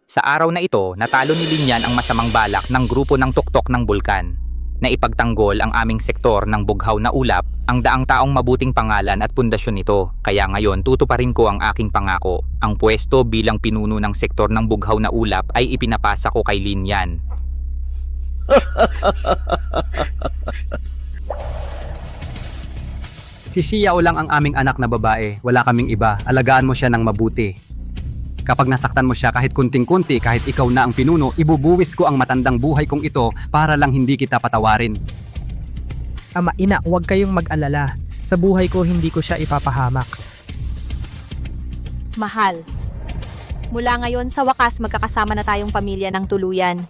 Sa araw na ito, natalo ni Linyan ang masamang balak ng grupo ng tuktok ng bulkan na ipagtanggol ang aming sektor ng bughaw na ulap, ang daang taong mabuting pangalan at pundasyon nito. Kaya ngayon, tutuparin ko ang aking pangako. Ang pwesto bilang pinuno ng sektor ng bughaw na ulap ay ipinapasa ko kay Linyan. Si Xiao lang ang aming anak na babae. Wala kaming iba. Alagaan mo siya ng mabuti. Kapag nasaktan mo siya kahit kunting-kunti, kahit ikaw na ang pinuno, ibubuwis ko ang matandang buhay kong ito para lang hindi kita patawarin. Ama, ina, huwag kayong mag-alala. Sa buhay ko, hindi ko siya ipapahamak. Mahal. Mula ngayon, sa wakas magkakasama na tayong pamilya ng tuluyan.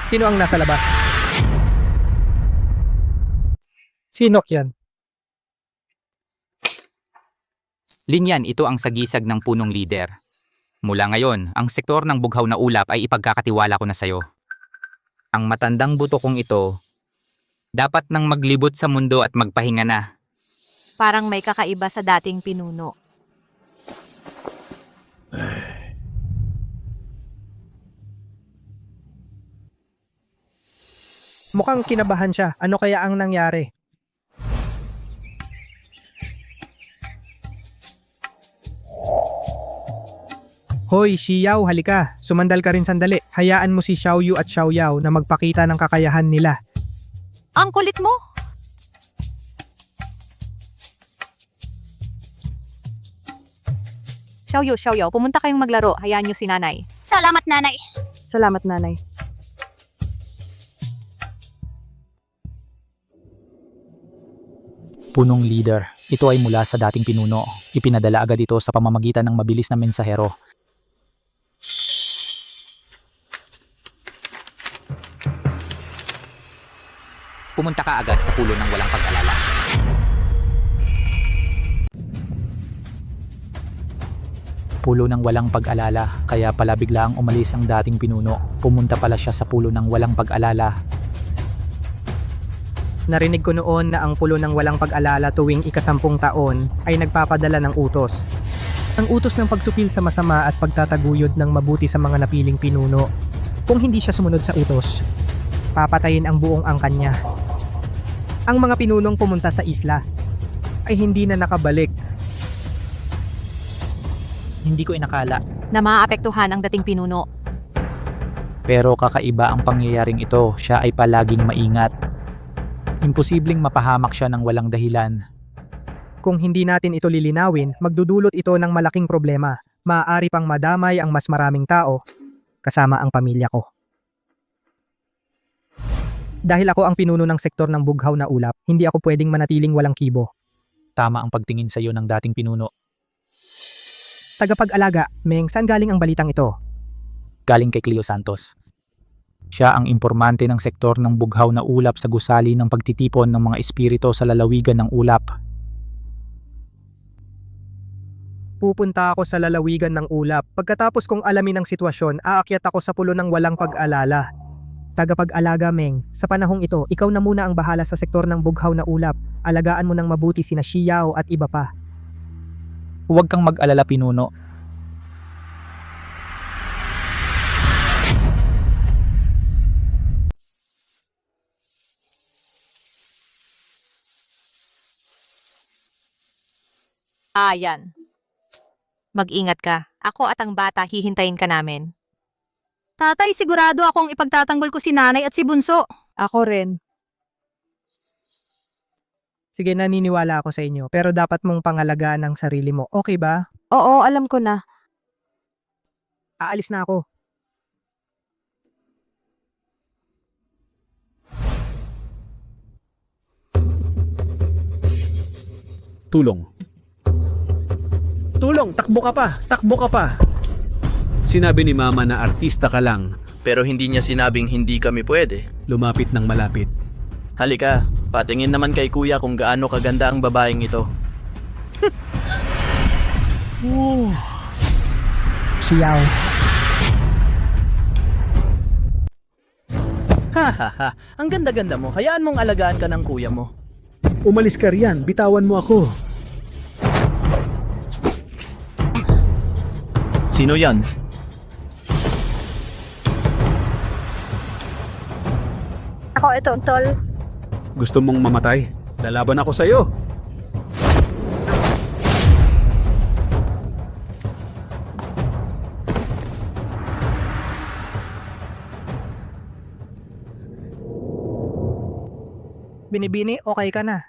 Sino ang nasa labas? Sino yan? Linyan, ito ang sagisag ng punong lider. Mula ngayon, ang sektor ng bughaw na ulap ay ipagkakatiwala ko na sayo. Ang matandang buto kong ito, dapat nang maglibot sa mundo at magpahinga na. Parang may kakaiba sa dating pinuno. Mukhang kinabahan siya. Ano kaya ang nangyari? Hoy, Xiao, halika. Sumandal ka rin sandali. Hayaan mo si Xiaoyu at Xiaoyao na magpakita ng kakayahan nila. Ang kulit mo! Xiaoyu, pumunta kayong maglaro. Hayaan niyo si nanay. Salamat, nanay. Salamat, nanay. Punong leader. Ito ay mula sa dating pinuno. Ipinadala agad ito sa pamamagitan ng mabilis na mensahero. Pumunta ka agad sa pulo ng walang pag-alala. Pulo ng walang pag-alala, kaya pala biglaang umalis ang dating pinuno. Pumunta pala siya sa pulo ng walang pag-alala. Narinig ko noon na ang pulo ng walang pag-alala tuwing ika-10 taon ay nagpapadala ng utos. Ang utos ng pagsupil sa masama at pagtataguyod ng mabuti sa mga napiling pinuno. Kung hindi siya sumunod sa utos, papatayin ang buong angkan niya. Ang mga pinunong pumunta sa isla ay hindi na nakabalik. Hindi ko inakala. Na maaapektuhan ang dating pinuno. Pero kakaiba ang pangyayaring ito. Siya ay palaging maingat. Imposibleng mapahamak siya ng walang dahilan. Kung hindi natin ito lilinawin, magdudulot ito ng malaking problema. Maaari pang madamay ang mas maraming tao, kasama ang pamilya ko. Dahil ako ang pinuno ng sektor ng bughaw na ulap, hindi ako pwedeng manatiling walang kibo. Tama ang pagtingin sa iyo ng dating pinuno. Tagapag-alaga, Meng, saan galing ang balitang ito? Galing kay Cleo Santos. Siya ang impormante ng sektor ng bughaw na ulap sa gusali ng pagtitipon ng mga espirito sa lalawigan ng ulap. Pupunta ako sa lalawigan ng ulap. Pagkatapos kong alamin ang sitwasyon, aakyat ako sa pulo ng walang pag-alala. Tagapag-alaga, Meng, sa panahong ito, ikaw na muna ang bahala sa sektor ng bughaw na ulap. Alagaan mo ng mabuti sina Xiao at iba pa. Huwag kang mag-alala, pinuno. Yan. Mag-ingat ka. Ako at ang bata hihintayin ka namin. Tatay, sigurado akong ipagtatanggol ko si nanay at si Bunso. Ako rin. Sige, naniniwala ako sa inyo, pero dapat mong pangalagaan ang sarili mo. Okay ba? Oo, alam ko na. Aalis na ako. Tulong. Tulong! Takbo ka pa! Takbo ka pa! Sinabi ni Mama na artista ka lang. Pero hindi niya sinabing hindi kami pwede. Lumapit ng malapit. Halika, patingin naman kay Kuya kung gaano kaganda ang babaeng ito. Xiao. Hahaha, ang ganda-ganda mo. Hayaan mong alagaan ka ng kuya mo. Umalis ka riyan. Bitawan mo ako. Sino yan? Ako ito, tol. Gusto mong mamatay? Lalaban ako sa'yo. Binibini, okay ka na.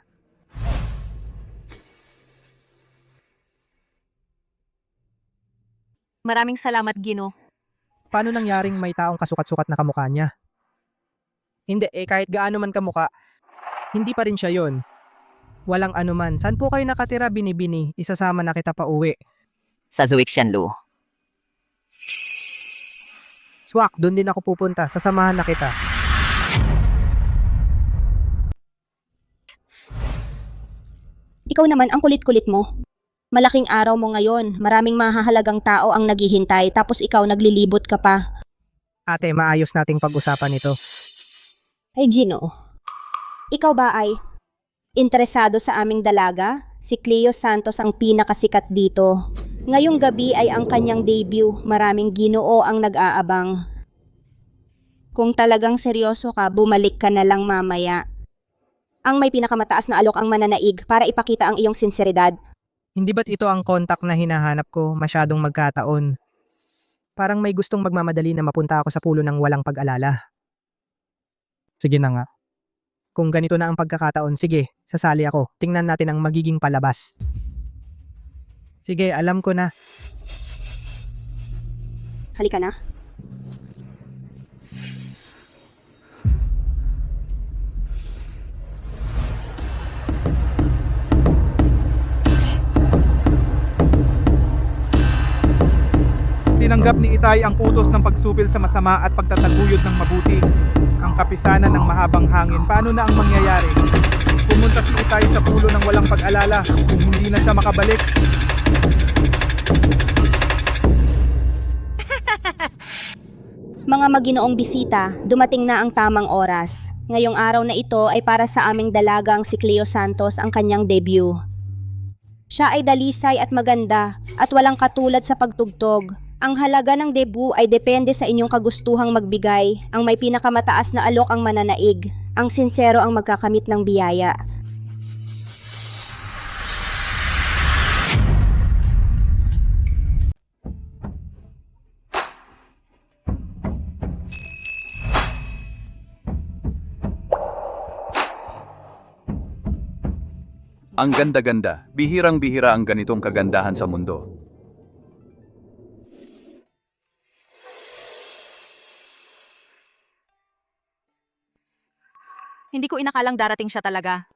Maraming salamat, Gino. Paano nangyaring may taong kasukat-sukat na kamukha niya? Hindi, kahit gaano man kamukha, hindi pa rin siya yon. Walang anuman. Saan po kayo nakatira, Binibini? Isasama na kita pa uwi. Sa Zuixianlu. Swak, doon din ako pupunta. Sasamahan na kita. Ikaw naman ang kulit-kulit mo. Malaking araw mo ngayon, maraming mahahalagang tao ang naghihintay tapos ikaw naglilibot ka pa. Ate, maayos nating pag-usapan ito. Ay Gino, ikaw ba ay interesado sa aming dalaga? Si Cleo Santos ang pinakasikat dito. Ngayong gabi ay ang kanyang debut, maraming Ginoo ang nag-aabang. Kung talagang seryoso ka, bumalik ka na lang mamaya. Ang may pinakamataas na alok ang mananaig para ipakita ang iyong sinseridad. Hindi ba't ito ang kontak na hinahanap ko? Masyadong magkataon. Parang may gustong magmamadali na mapunta ako sa pulo ng walang pag-alala. Sige na nga. Kung ganito na ang pagkakataon, sige, sasali ako. Tingnan natin ang magiging palabas. Sige, alam ko na. Halika na. Tinanggap ni Itay ang utos ng pagsupil sa masama at pagtataguyod ng mabuti. Ang kapisanan ng mahabang hangin, paano na ang mangyayari? Pumunta si Itay sa pulo ng walang pag-alala kung hindi na siya makabalik. Mga maginoong bisita, dumating na ang tamang oras. Ngayong araw na ito ay para sa aming dalagang si Cleo Santos ang kanyang debut. Siya ay dalisay at maganda at walang katulad sa pagtugtog. Ang halaga ng debut ay depende sa inyong kagustuhang magbigay. Ang may pinakamataas na alok ang mananaig. Ang sinsero ang magkakamit ng biyaya. Ang ganda-ganda, bihirang-bihira ang ganitong kagandahan sa mundo. Hindi ko inakalang darating siya talaga.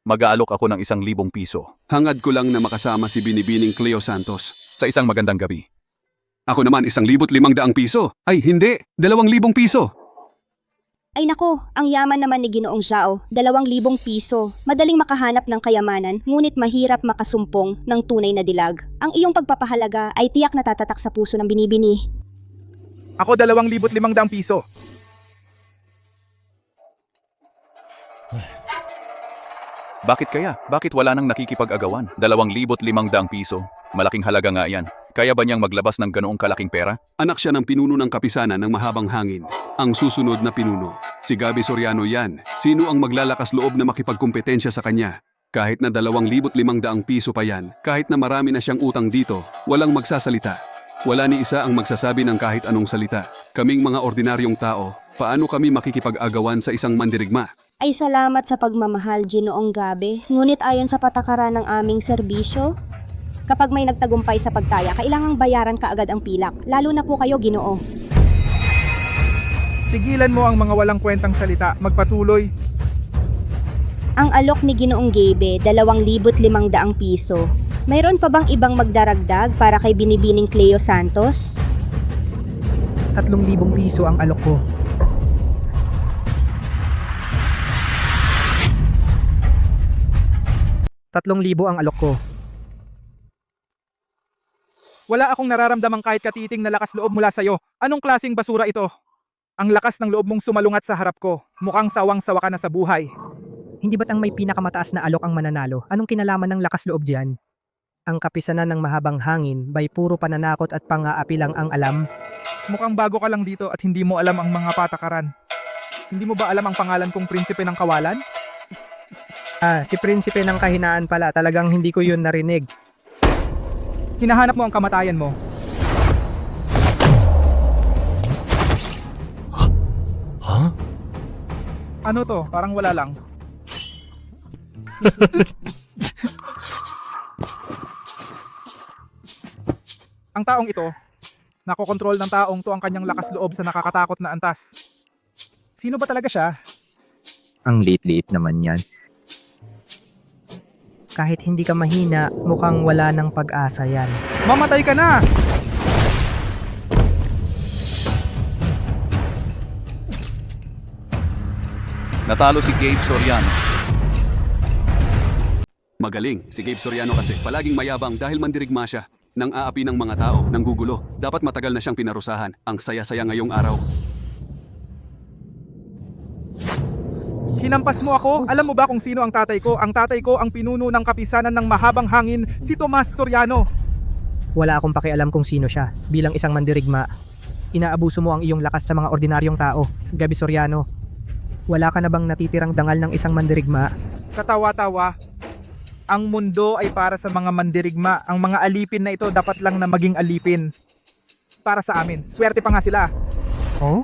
Mag-aalok ako ng 1,000 piso. Hangad ko lang na makasama si Binibining Cleo Santos. Sa isang magandang gabi. Ako naman 1,500 piso. Ay hindi, 2,000 piso. Ay nako, ang yaman naman ni Ginoong Zhao, 2,000 piso. Madaling makahanap ng kayamanan, ngunit mahirap makasumpong ng tunay na dilag. Ang iyong pagpapahalaga ay tiyak na tatatak sa puso ng binibini. Ako 2,500 piso. Bakit kaya? Bakit wala nang nakikipag-agawan? 2,500 piso. Malaking halaga nga yan. Kaya ba niyang maglabas ng ganoong kalaking pera? Anak siya ng pinuno ng kapisanan ng mahabang hangin. Ang susunod na pinuno. Si Gabi Soriano yan. Sino ang maglalakas loob na makipagkumpetensya sa kanya? Kahit na 2,500 piso pa yan, kahit na marami na siyang utang dito, walang magsasalita. Wala ni isa ang magsasabi ng kahit anong salita. Kaming mga ordinaryong tao, paano kami makikipag-agawan sa isang mandirigma? Ay salamat sa pagmamahal, Ginoong Gabi. Ngunit ayon sa patakaran ng aming serbisyo, kapag may nagtagumpay sa pagtaya, kailangang bayaran kaagad ang pilak. Lalo na po kayo, Ginoo. Tigilan mo ang mga walang kwentang salita. Magpatuloy. Ang alok ni Ginoong Gabe, 2,500 piso. Mayroon pa bang ibang magdaragdag para kay Binibining Cleo Santos? 3,000 piso ang alok ko. $3,000 ang alok ko. Wala akong nararamdamang kahit katiting na lakas loob mula sa'yo. Anong klaseng basura ito? Ang lakas ng loob mong sumalungat sa harap ko. Mukhang sawang-sawa ka na sa buhay. Hindi ba't ang may pinakamataas na alok ang mananalo? Anong kinalaman ng lakas loob diyan? Ang kapisanan ng mahabang hangin, bay puro pananakot at pang-aapi lang ang alam. Mukhang bago ka lang dito at hindi mo alam ang mga patakaran. Hindi mo ba alam ang pangalan kong Prinsipe ng Kawalan? Si Prinsipe ng Kahinaan pala. Talagang hindi ko yun narinig. Hinahanap mo ang kamatayan mo. Huh? Ano to? Parang wala lang. Ang taong ito, nakokontrol ng taong to ang kanyang lakas loob sa nakakatakot na antas. Sino ba talaga siya? Ang liit-liit naman yan. Kahit hindi ka mahina, mukhang wala ng pag-asa yan. Mamatay ka na! Natalo si Gabe Soriano. Magaling, si Gabe Soriano kasi palaging mayabang dahil mandirigma siya. Nang aapi ng mga tao, nang gugulo. Dapat matagal na siyang pinarusahan. Ang saya-saya ngayong araw. Hinampas mo ako? Alam mo ba kung sino ang tatay ko? Ang tatay ko ang pinuno ng kapisanan ng mahabang hangin, si Tomas Soriano. Wala akong pakialam kung sino siya. Bilang isang mandirigma, inaabuso mo ang iyong lakas sa mga ordinaryong tao. Gabi Soriano, wala ka na bang natitirang dangal ng isang mandirigma? Katawa-tawa. Ang mundo ay para sa mga mandirigma. Ang mga alipin na ito dapat lang na maging alipin. Para sa amin. Swerte pa nga sila. Oh?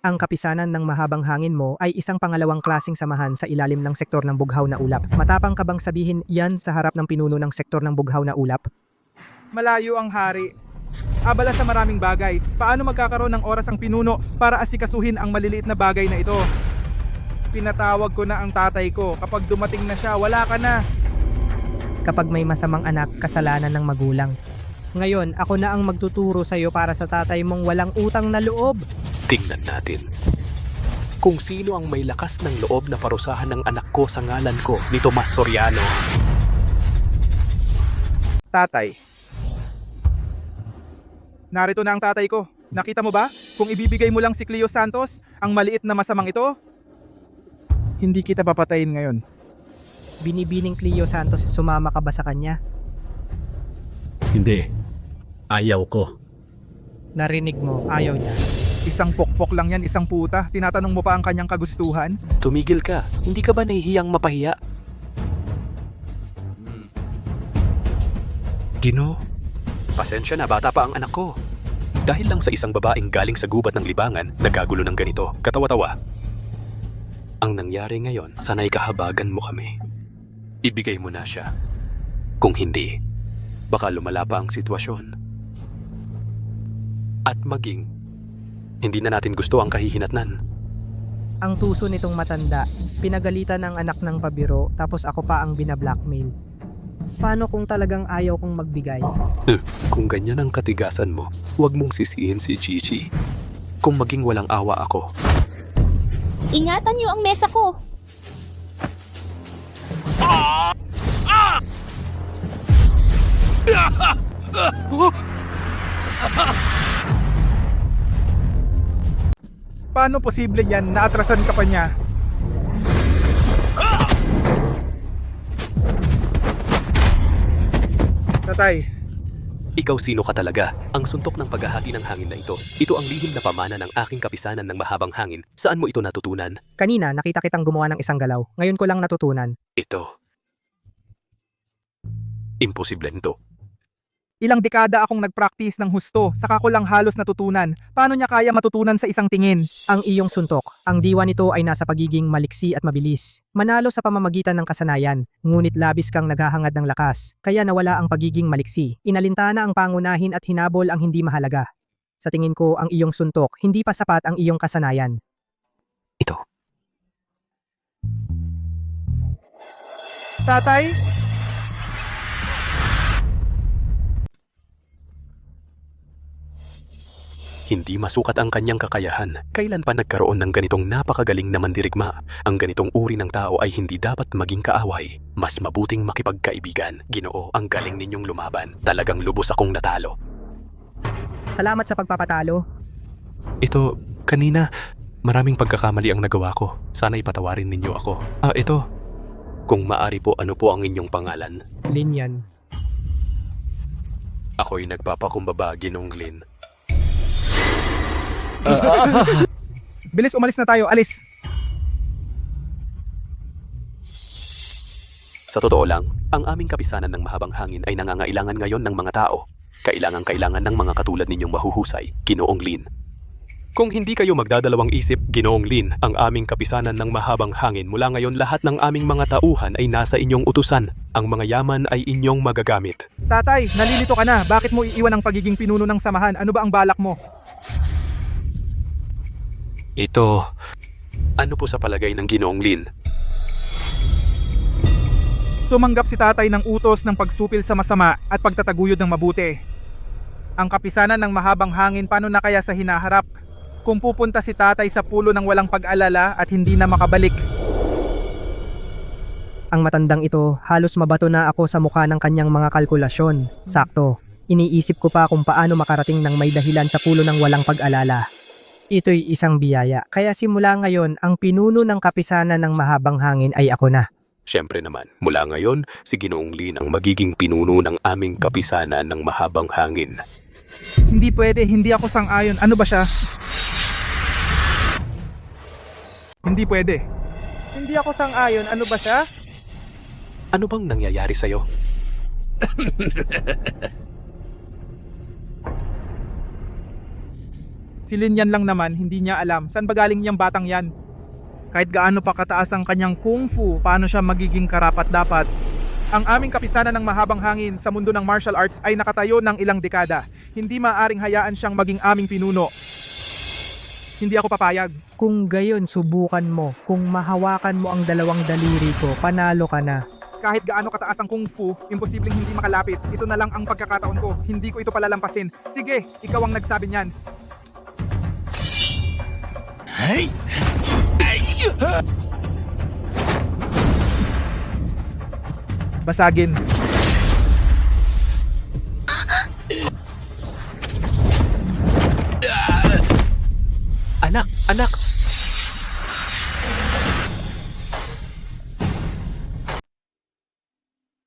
Ang kapisanan ng mahabang hangin mo ay isang pangalawang klaseng samahan sa ilalim ng sektor ng bughaw na ulap. Matapang ka bang sabihin yan sa harap ng pinuno ng sektor ng bughaw na ulap? Malayo ang hari. Abala sa maraming bagay. Paano magkakaroon ng oras ang pinuno para asikasuhin ang maliliit na bagay na ito? Pinatawag ko na ang tatay ko. Kapag dumating na siya, wala ka na. Kapag may masamang anak, kasalanan ng magulang. Ngayon, ako na ang magtuturo sa iyo para sa tatay mong walang utang na loob. Tingnan natin kung sino ang may lakas ng loob na parusahan ng anak ko sa ngalan ko ni Tomas Soriano. Tatay. Narito na ang tatay ko. Nakita mo ba? Kung ibibigay mo lang si Cleo Santos, ang maliit na masamang ito, hindi kita papatayin ngayon. Binibining Cleo Santos, sumama ka ba sa kanya? Hindi. Ayaw ko. Narinig mo, ayaw niya. Isang pokpok lang yan, isang puta. Tinatanong mo pa ang kanyang kagustuhan? Tumigil ka. Hindi ka ba nahihiyang mapahiya? Gino, pasensya na, bata pa ang anak ko. Dahil lang sa isang babaeng galing sa gubat ng libangan, nagkagulo ng ganito, katawa-tawa. Ang nangyari ngayon, sana'y kahabagan mo kami. Ibigay mo na siya. Kung hindi, baka lumala pa ang sitwasyon. At maging, hindi na natin gusto ang kahihinatnan. Ang tuso nitong matanda, pinagalitan ng anak ng pabiro tapos ako pa ang binablackmail. Paano kung talagang ayaw kong magbigay? Kung ganyan ang katigasan mo, huwag mong sisihin si Gigi. Kung maging walang awa ako. Ingatan niyo ang mesa ko. Paano posible yan? Naatrasan ka pa niya. Tatay. Ikaw sino ka talaga? Ang suntok ng paghahati ng hangin na ito. Ito ang lihim na pamana ng aking kapisanan ng mahabang hangin. Saan mo ito natutunan? Kanina, nakita kitang gumawa ng isang galaw. Ngayon ko lang natutunan. Ito. Imposible nito. Ilang dekada akong nagpractice ng husto, saka ko lang halos natutunan. Paano niya kaya matutunan sa isang tingin? Ang iyong suntok. Ang diwa nito ay nasa pagiging maliksi at mabilis. Manalo sa pamamagitan ng kasanayan, ngunit labis kang naghahangad ng lakas, kaya nawala ang pagiging maliksi. Inalintana ang pangunahin at hinabol ang hindi mahalaga. Sa tingin ko, ang iyong suntok, hindi pa sapat ang iyong kasanayan. Ito. Tatay? Hindi masukat ang kanyang kakayahan. Kailan pa nagkaroon ng ganitong napakagaling na mandirigma? Ang ganitong uri ng tao ay hindi dapat maging kaaway. Mas mabuting makipagkaibigan. Ginoo, ang galing ninyong lumaban. Talagang lubos akong natalo. Salamat sa pagpapatalo. Ito, kanina, maraming pagkakamali ang nagawa ko. Sana'y patawarin ninyo ako. Ito. Kung maari po, ano po ang inyong pangalan? Lin yan. Ako'y nagpapakumbaba, Ginong Lin. Bilis, umalis na tayo. Alis. Sa totoo lang, ang aming kapisanan ng mahabang hangin ay nangangailangan ngayon ng mga tao. Kailangan ng mga katulad ninyong mahuhusay, Ginoong Lin. Kung hindi kayo magdadalawang isip, Ginoong Lin, ang aming kapisanan ng mahabang hangin mula ngayon lahat ng aming mga tauhan ay nasa inyong utusan. Ang mga yaman ay inyong magagamit. Tatay, nalilito ka na. Bakit mo iiwan ang pagiging pinuno ng samahan? Ano ba ang balak mo? Ito, ano po sa palagay ng Ginoong Lin? Tumanggap si tatay ng utos ng pagsupil sa masama at pagtataguyod ng mabuti. Ang kapisanan ng mahabang hangin, paano na kaya sa hinaharap? Kung pupunta si tatay sa pulo ng walang pag-alala at hindi na makabalik. Ang matandang ito, halos mabato na ako sa mukha ng kanyang mga kalkulasyon. Sakto. Iniisip ko pa kung paano makarating ng may dahilan sa pulo ng walang pag-alala. Ito'y isang biyaya, kaya simula ngayon, ang pinuno ng kapisanan ng mahabang hangin ay ako na. Siyempre naman, mula ngayon, si Ginoong Lin ang magiging pinuno ng aming kapisanan ng mahabang hangin. Hindi pwede, hindi ako sang-ayon. Ano ba siya? Hindi pwede. Hindi ako sang-ayon. Ano ba siya? Ano bang nangyayari sa'yo? Si Lin yan lang naman, hindi niya alam. Saan ba galing niyang batang yan? Kahit gaano pa kataas ang kanyang kung fu, paano siya magiging karapat-dapat? Ang aming kapisanan ng mahabang hangin sa mundo ng martial arts ay nakatayo ng ilang dekada. Hindi maaring hayaan siyang maging aming pinuno. Hindi ako papayag. Kung gayon, subukan mo. Kung mahawakan mo ang dalawang daliri ko, panalo ka na. Kahit gaano kataas ang kung fu, imposibleng hindi makalapit. Ito na lang ang pagkakataon ko. Hindi ko ito palalampasin. Sige, ikaw ang nagsabi niyan. Hey! Basagin. Anak!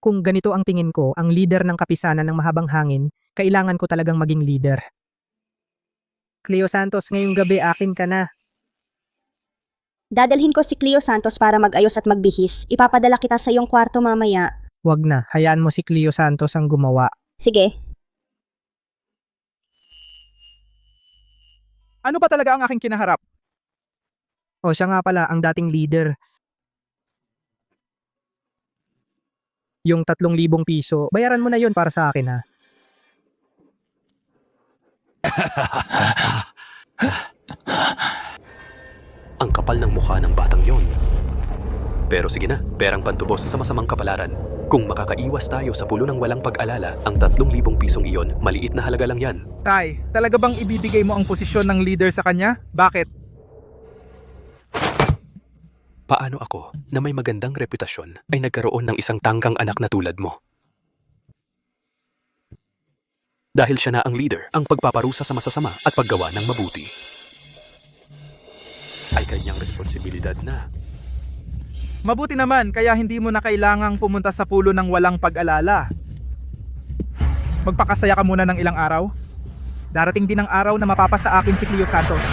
Kung ganito ang tingin ko, ang leader ng kapisanan ng mahabang hangin, kailangan ko talagang maging leader. Cleo Santos, ngayong gabi akin ka na. Dadalhin ko si Cleo Santos para mag-ayos at magbihis. Ipapadala kita sa iyong kwarto mamaya. Wag na, hayaan mo si Cleo Santos ang gumawa. Sige. Ano ba talaga ang aking kinaharap? O siya nga pala, ang dating leader. Yung 3,000 piso, bayaran mo na yun para sa akin ha. Ang kapal ng mukha ng batang yon. Pero sige na, perang pantubos sa masamang kapalaran. Kung makakaiwas tayo sa pulo ng walang pag-alala, ang 3,000 pisong iyon, maliit na halaga lang yan. Tay, talaga bang ibibigay mo ang posisyon ng leader sa kanya? Bakit? Paano ako, na may magandang reputasyon, ay nagkaroon ng isang tangkang anak na tulad mo? Dahil siya na ang leader, ang pagpaparusa sa masasama at paggawa ng mabuti ay kanyang responsibilidad na. Mabuti naman, kaya hindi mo na kailangang pumunta sa pulo ng walang pag-alala. Magpakasaya ka muna ng ilang araw. Darating din ang araw na mapapasa akin si Cleo Santos.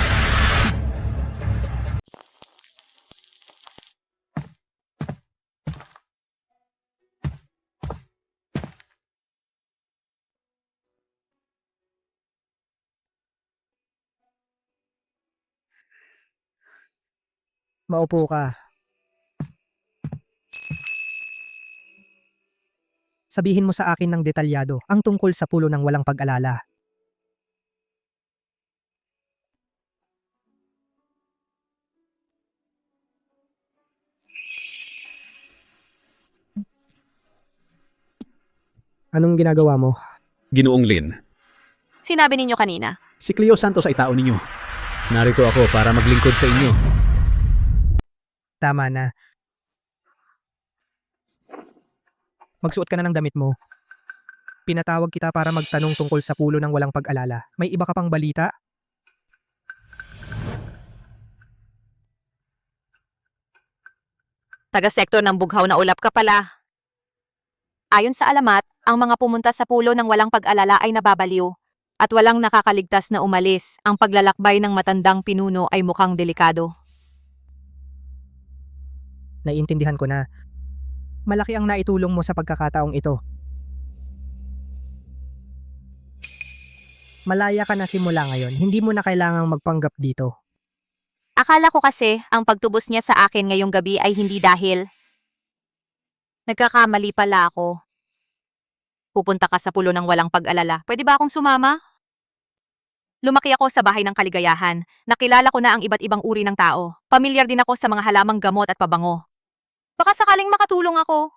Maupo ka. Sabihin mo sa akin ng detalyado ang tungkol sa pulo ng walang pag-alala. Anong ginagawa mo? Ginoong Lin, Sinabi ninyo kanina. si Cleo Santos ay tao ninyo. Narito ako para maglingkod sa inyo. Tama na. Magsuot ka na ng damit mo. Pinatawag kita para magtanong tungkol sa pulo ng walang pag-alala. May iba ka pang balita? Taga-sektor ng Bughaw na Ulap ka pala. Ayon sa alamat, ang mga pumunta sa pulo ng walang pag-alala ay nababaliw at walang nakakaligtas na umalis. Ang paglalakbay ng matandang pinuno ay mukhang delikado. Naiintindihan ko na. Malaki ang naitulong mo sa pagkakataong ito. Malaya ka na simula ngayon. Hindi mo na kailangang magpanggap dito. Akala ko kasi ang pagtubos niya sa akin ngayong gabi ay hindi dahil nagkakamali pala ako. Pupunta ka sa pulo ng walang pag-alala. Pwede ba akong sumama? Lumaki ako sa bahay ng kaligayahan. Nakilala ko na ang iba't ibang uri ng tao. Pamilyar din ako sa mga halamang gamot at pabango. Baka sakaling makatulong ako.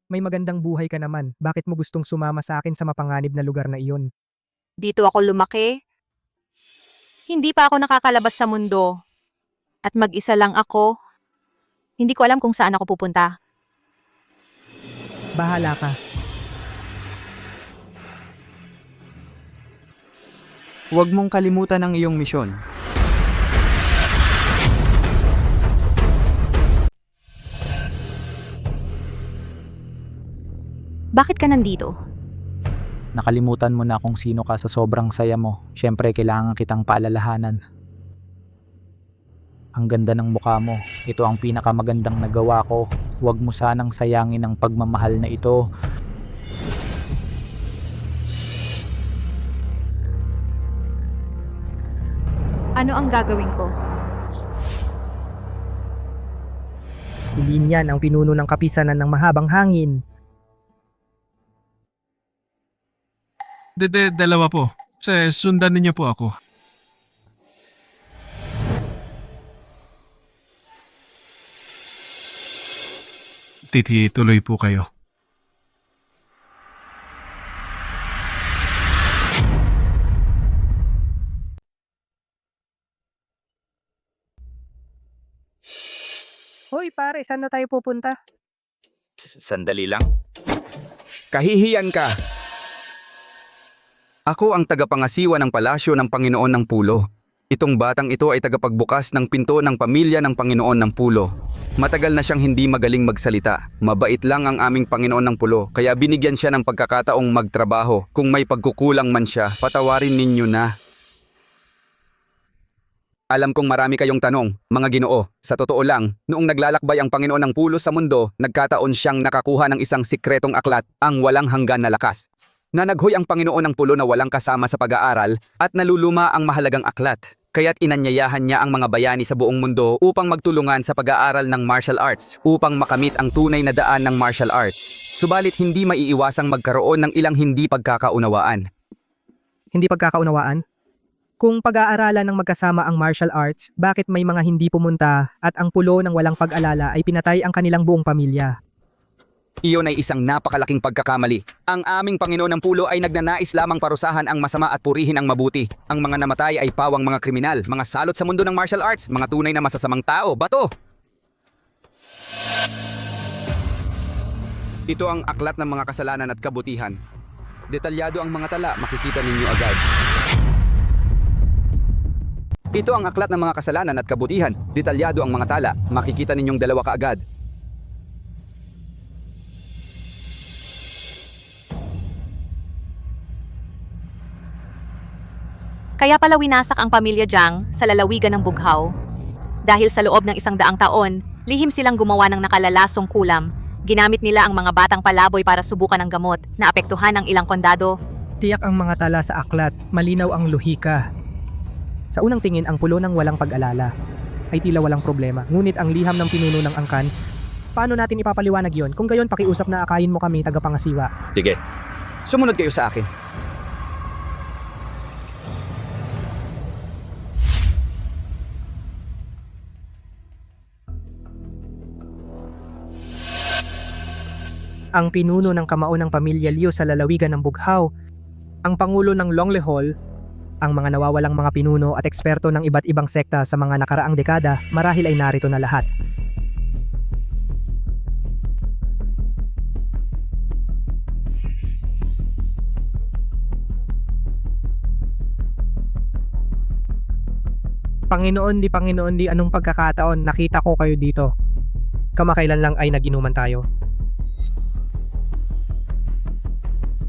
May magandang buhay ka naman. Bakit mo gustong sumama sa akin sa mapanganib na lugar na iyon? Dito ako lumaki. Hindi pa ako nakakalabas sa mundo. At mag-isa lang ako. Hindi ko alam kung saan ako pupunta. Bahala ka. Huwag mong kalimutan ang iyong misyon. Bakit ka nandito? Nakalimutan mo na kung sino ka sa sobrang saya mo. Siyempre, kailangan kitang paalalahanan. Ang ganda ng mukha mo. Ito ang pinakamagandang nagawa ko. Huwag mo sanang sayangin ang pagmamahal na ito. Ano ang gagawin ko? Si Linyan ang pinuno ng kapisanan ng mahabang hangin. Dalawa po. Sundan ninyo po ako. Titi, tuloy po kayo. Hoy pare, saan na tayo pupunta? Sandali lang. Kahihiyan ka! Ako ang tagapangasiwa ng palasyo ng Panginoon ng Pulo. Itong batang ito ay tagapagbukas ng pinto ng pamilya ng Panginoon ng Pulo. Matagal na siyang hindi magaling magsalita. Mabait lang ang aming Panginoon ng Pulo, kaya binigyan siya ng pagkakataong magtrabaho. Kung may pagkukulang man siya, patawarin ninyo na. Alam kong marami kayong tanong, mga Ginoo. Sa totoo lang, noong naglalakbay ang Panginoon ng Pulo sa mundo, nagkataon siyang nakakuha ng isang sikretong aklat, ang walang hanggan na lakas. Nanaghoy ang Panginoon ng Pulo na walang kasama sa pag-aaral at naluluma ang mahalagang aklat. Kaya't inanyayahan niya ang mga bayani sa buong mundo upang magtulungan sa pag-aaral ng martial arts upang makamit ang tunay na daan ng martial arts. Subalit hindi maiiwasang magkaroon ng ilang hindi pagkakaunawaan. Hindi pagkakaunawaan? Kung pag-aaralan ng magkasama ang martial arts, bakit may mga hindi pumunta at ang pulo ng walang pag-alala ay pinatay ang kanilang buong pamilya? Iyon ay isang napakalaking pagkakamali. Ang aming Panginoon ng Pulo ay nagnanais lamang parusahan ang masama at purihin ang mabuti. Ang mga namatay ay pawang mga kriminal, mga salot sa mundo ng martial arts, mga tunay na masasamang tao. Bato! Ito ang aklat ng mga kasalanan at kabutihan. Detalyado ang mga tala, makikita ninyo agad. Ito ang aklat ng mga kasalanan at kabutihan. Detalyado ang mga tala, makikita ninyong dalawa kaagad. Kaya pala winasak ang pamilya Jiang sa lalawigan ng Bughaw. Dahil sa loob ng 100 taon, lihim silang gumawa ng nakalalasong kulam. Ginamit nila ang mga batang palaboy para subukan ang gamot na apektuhan ang ilang kondado. Tiyak ang mga tala sa aklat, malinaw ang lohika. Sa unang tingin, ang pulo ng walang pag-alala ay tila walang problema. Ngunit ang liham ng pinuno ng angkan, paano natin ipapaliwanag yon? Kung gayon, pakiusap na akayin mo kami tagapangasiwa. Sige, sumunod kayo sa akin. Ang pinuno ng kamao ng pamilya Liu sa lalawigan ng Bughaw, ang pangulo ng Longlehol, ang mga nawawalang mga pinuno at eksperto ng iba't ibang sekta sa mga nakaraang dekada, marahil ay narito na lahat. Panginoon di anong pagkakataon nakita ko kayo dito. Kamakailan lang ay nag-inuman tayo.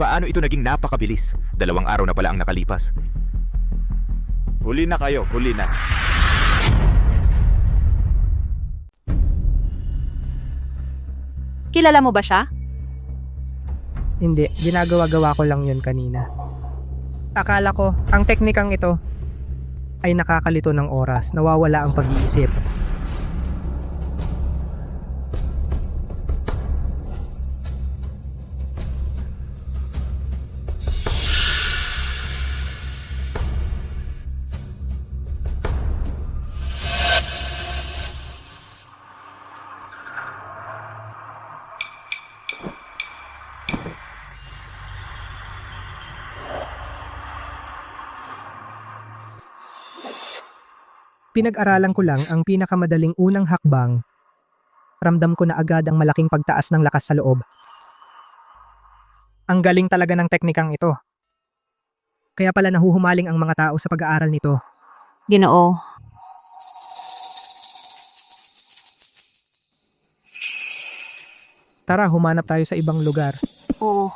Paano ito naging napakabilis? 2 araw na pala ang nakalipas. Huli na kayo, huli na. Kilala mo ba siya? Hindi, ginagawa-gawa ko lang yun kanina. Akala ko, ang teknikang ito ay nakakalito ng oras, nawawala ang pag-iisip. Pinag-aralan ko lang ang pinakamadaling unang hakbang Ramdam ko na agad ang malaking pagtaas ng lakas sa loob. Ang galing talaga ng teknikang ito. Kaya pala nahuhumaling ang mga tao sa pag-aaral nito. Ginoo, Tara, humanap tayo sa ibang lugar. oo.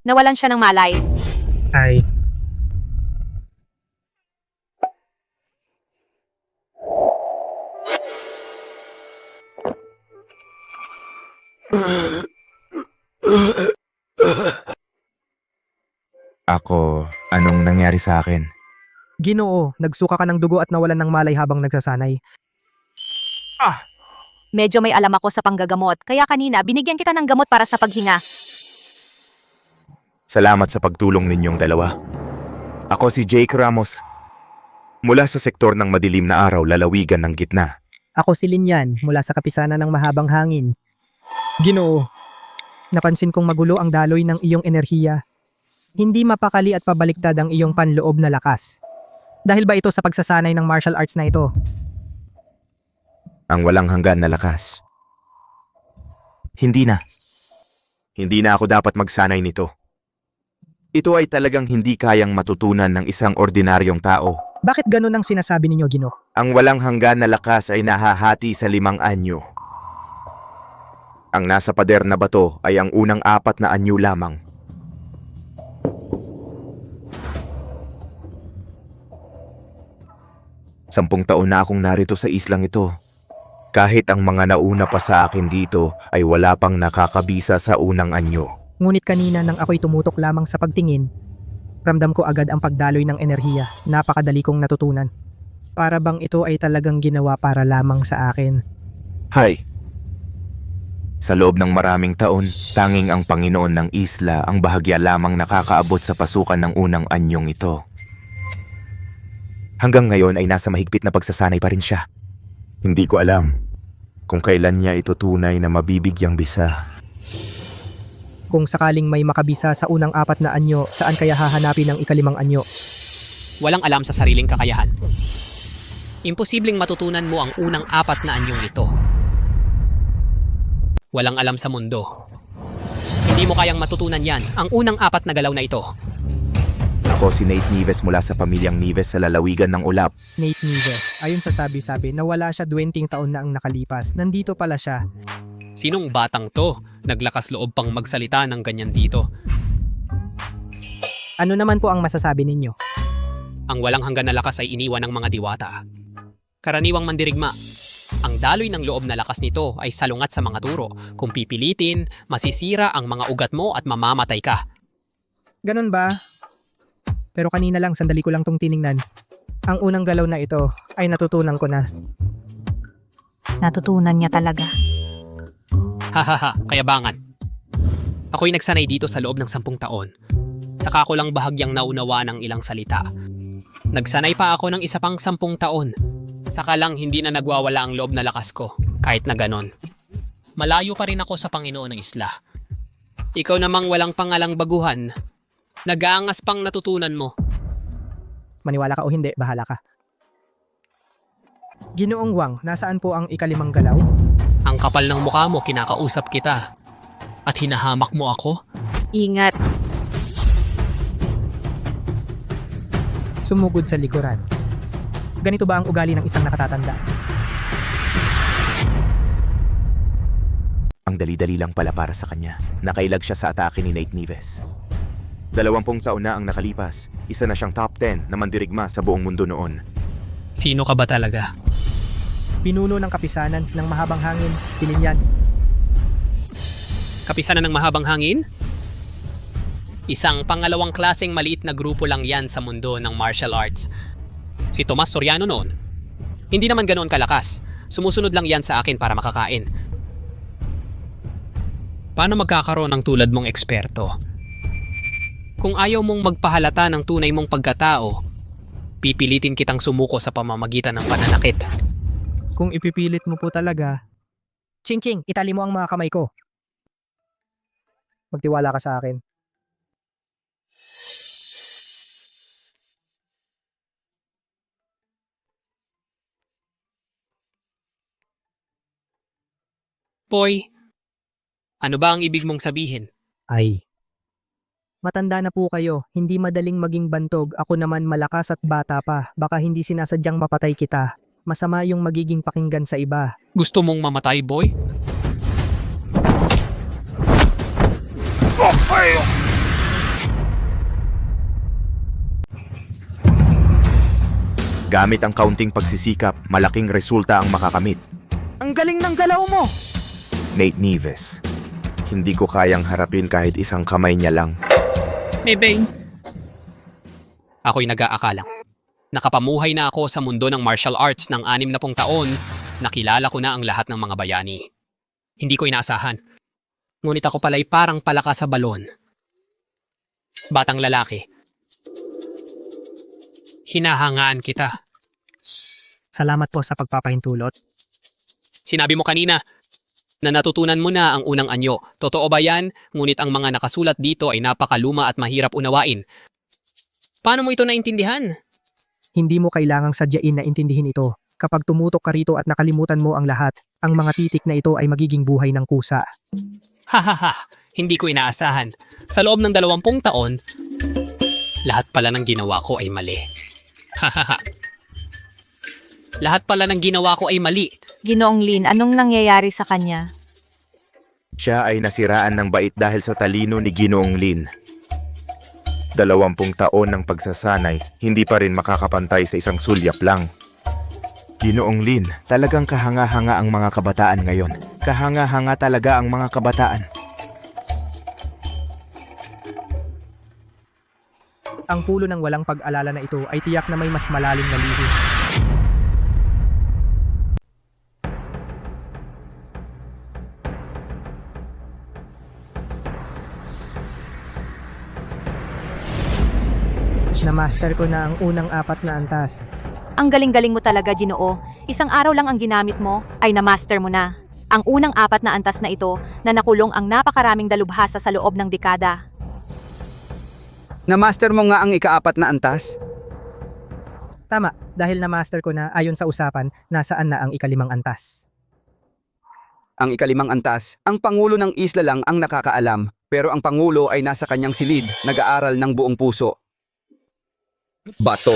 Nawalan siya ng malay. Ay, Ako, anong nangyari sa akin? Ginoo, nagsuka ka ng dugo at nawalan ng malay habang nagsasanay. Medyo may alam ako sa panggagamot, kaya kanina binigyan kita ng gamot para sa paghinga. Salamat sa pagtulong ninyong dalawa. Ako si Jake Ramos. Mula sa sektor ng madilim na araw, lalawigan ng gitna. Ako si Linyan, mula sa kapisanan ng mahabang hangin. Ginoo, napansin kong magulo ang daloy ng iyong enerhiya. Hindi mapakali at pabaliktad ang iyong panloob na lakas. Dahil ba ito sa pagsasanay ng martial arts na ito? Ang walang hanggan na lakas. Hindi na. Hindi na ako dapat magsanay nito. Ito ay talagang hindi kayang matutunan ng isang ordinaryong tao. Bakit ganun ang sinasabi ninyo, Ginoo? Ang walang hanggan na lakas ay nahahati sa 5 anyo. Ang nasa pader na bato ay ang unang 4 na anyo lamang. Sampung taon na akong narito sa islang ito. Kahit ang mga nauna pa sa akin dito ay wala pang nakakabisa sa unang anyo. Ngunit kanina nang ako'y tumutok lamang sa pagtingin, ramdam ko agad ang pagdaloy ng enerhiya. Napakadali kong natutunan. Para bang ito ay talagang ginawa para lamang sa akin. Hay! Sa loob ng maraming taon, tanging ang Panginoon ng isla ang bahagya lamang nakakaabot sa pasukan ng unang anyong ito. Hanggang ngayon ay nasa mahigpit na pagsasanay pa rin siya. Hindi ko alam kung kailan niya ito tunay na mabibigyang bisa. Kung sakaling may makabisa sa unang 4 na anyo, saan kaya hahanapin ang ika-5 anyo? Walang alam sa sariling kakayahan. Imposibleng matutunan mo ang unang 4 na anyong ito. Walang alam sa mundo. Hindi mo kayang matutunan yan, ang unang 4 na galaw na ito. Ako si Nate Nieves mula sa pamilyang Nieves sa lalawigan ng Ulap. Nate Nieves. Ayon sa sabi-sabi, nawala siya 20 taon na ang nakalipas. Nandito pala siya. Sinong batang to? Naglakas loob pang magsalita ng ganyan dito. Ano naman po ang masasabi ninyo? Ang walang hanggan na lakas ay iniwan ng mga diwata. Karaniwang mandirigma. Ang daloy ng loob na lakas nito ay salungat sa mga turo. Kung pipilitin, masisira ang mga ugat mo at mamamatay ka. Ganun ba? Pero kanina lang, sandali ko lang tong tiningnan. Ang unang galaw na ito ay natutunan ko na. Natutunan niya talaga. Hahaha, kayabangan. Ako'y nagsanay dito sa loob ng 10 taon. Saka ko lang bahagyang naunawa ng ilang salita. Nagsanay pa ako ng isa pang 10 taon. Saka lang hindi na nagwawala ang loob na lakas ko, kahit na ganon. Malayo pa rin ako sa Panginoon ng isla. Ikaw namang walang pangalang baguhan. Nag-aangas pang natutunan mo. Maniwala ka o hindi, bahala ka. Ginoong Wang, nasaan po ang ika-5 galaw? Ang kapal ng mukha mo, kinakausap kita. At hinahamak mo ako? Ingat. Sumugod sa likuran. Ganito ba ang ugali ng isang nakatatanda? Ang dali-dali lang pala para sa kanya. Nakailag siya sa atake ni Nate Nieves. 20 taon na ang nakalipas. Isa na siyang top 10 na mandirigma sa buong mundo noon. Sino ka ba talaga? Pinuno ng kapisanan ng mahabang hangin, si Linyan. Kapisanan ng mahabang hangin? Isang pangalawang klaseng maliit na grupo lang yan sa mundo ng martial arts. Si Tomas Soriano noon. Hindi naman ganoon kalakas. Sumusunod lang yan sa akin para makakain. Paano magkakaroon ng tulad mong eksperto? Kung ayaw mong magpahalata ng tunay mong pagkatao, pipilitin kitang sumuko sa pamamagitan ng pananakit. Kung ipipilit mo po talaga, Ching-ching, itali mo ang mga kamay ko. Magtiwala ka sa akin. Boy, ano ba ang ibig mong sabihin? Ay. Matanda na po kayo, hindi madaling maging bantog, ako naman malakas at bata pa, baka hindi sinasadyang mapatay kita. Masama yung magiging pakinggan sa iba. Gusto mong mamatay, boy? Gamit ang kaunting pagsisikap, malaking resulta ang makakamit. Ang galing ng galaw mo! Nate Nieves. Hindi ko kayang harapin kahit isang kamay niya lang. Bebeng. Ako'y nag-aakala. Nakapamuhay na ako sa mundo ng martial arts ng 60 taon, nakilala ko na ang lahat ng mga bayani. Hindi ko inaasahan. Ngunit ako pala'y parang palaka sa balon. Batang lalaki. Hinahangaan kita. Salamat po sa pagpapahintulot. Sinabi mo kanina na natutunan mo na ang unang anyo. Totoo ba yan? Ngunit ang mga nakasulat dito ay napakaluma at mahirap unawain. Paano mo ito naintindihan? Hindi mo kailangang sadyain na intindihin ito. Kapag tumutok ka rito at nakalimutan mo ang lahat, ang mga titik na ito ay magiging buhay ng kusa. Hahaha, hindi ko inaasahan. Sa loob ng 20 taon, lahat pala ng ginawa ko ay mali. Hahaha. Lahat pala ng ginawa ko ay mali. Ginoong Lin, anong nangyayari sa kanya? Siya ay nasiraan ng bait dahil sa talino ni Ginoong Lin. 20 taon ng pagsasanay, hindi pa rin makakapantay sa isang sulyap lang. Ginoong Lin, talagang kahanga-hanga ang mga kabataan ngayon. Kahanga-hanga talaga ang mga kabataan. Ang pulo ng walang pag-alala na ito ay tiyak na may mas malalim na lihim. Na-master ko na ang unang 4 na antas. Ang galing-galing mo talaga, Ginoo. Isang araw lang ang ginamit mo, ay na-master mo na. Ang unang 4 na antas na ito na nakulong ang napakaraming dalubhasa sa loob ng dekada. Na-master mo nga ang ika-4 na antas? Tama, dahil na-master ko na ayon sa usapan, nasaan na ang ika-5 antas. Ang ika-5 antas, ang Pangulo ng isla lang ang nakakaalam, pero ang Pangulo ay nasa kanyang silid, nag-aaral ng buong puso. Bato.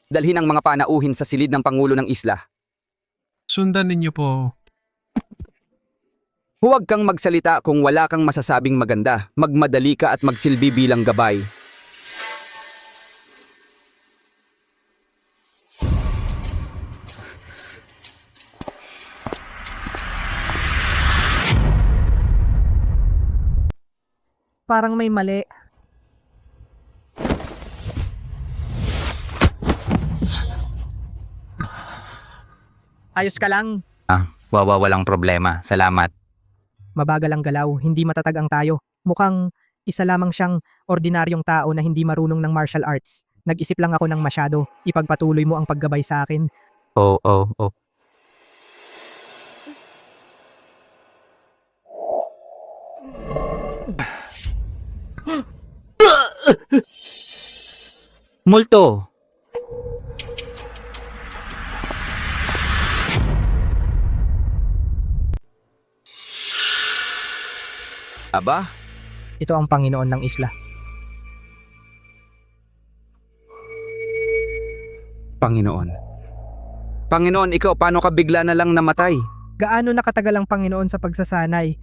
Dalhin ang mga panauhin sa silid ng Pangulo ng isla. Sundan ninyo po. Huwag kang magsalita kung wala kang masasabing maganda. Magmadali ka at magsilbi bilang gabay. Parang may mali. Ayos ka lang. Walang problema. Salamat. Mabagal ang galaw, hindi matatag ang tayo. Mukhang isa lamang siyang ordinaryong tao na hindi marunong ng martial arts. Nag-isip lang ako ng masyado. Ipagpatuloy mo ang paggabay sa akin. Oh. Multo. Aba, Ito ang Panginoon ng isla. Panginoon. Panginoon, ikaw paano ka bigla na lang namatay? Gaano nakatagal ang Panginoon sa pagsasanay?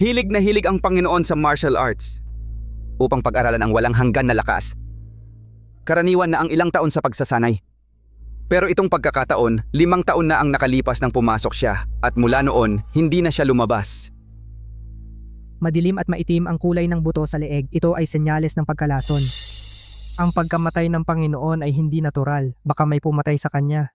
Hilig na hilig ang Panginoon sa martial arts upang pag-aralan ang walang hanggan na lakas. Karaniwan na ang ilang taon sa pagsasanay. Pero itong pagkakataon, 5 taon na ang nakalipas nang pumasok siya at mula noon, hindi na siya lumabas. Madilim at maitim ang kulay ng buto sa leeg. Ito ay senyales ng pagkalason. Ang pagkamatay ng Panginoon ay hindi natural. Baka may pumatay sa kanya.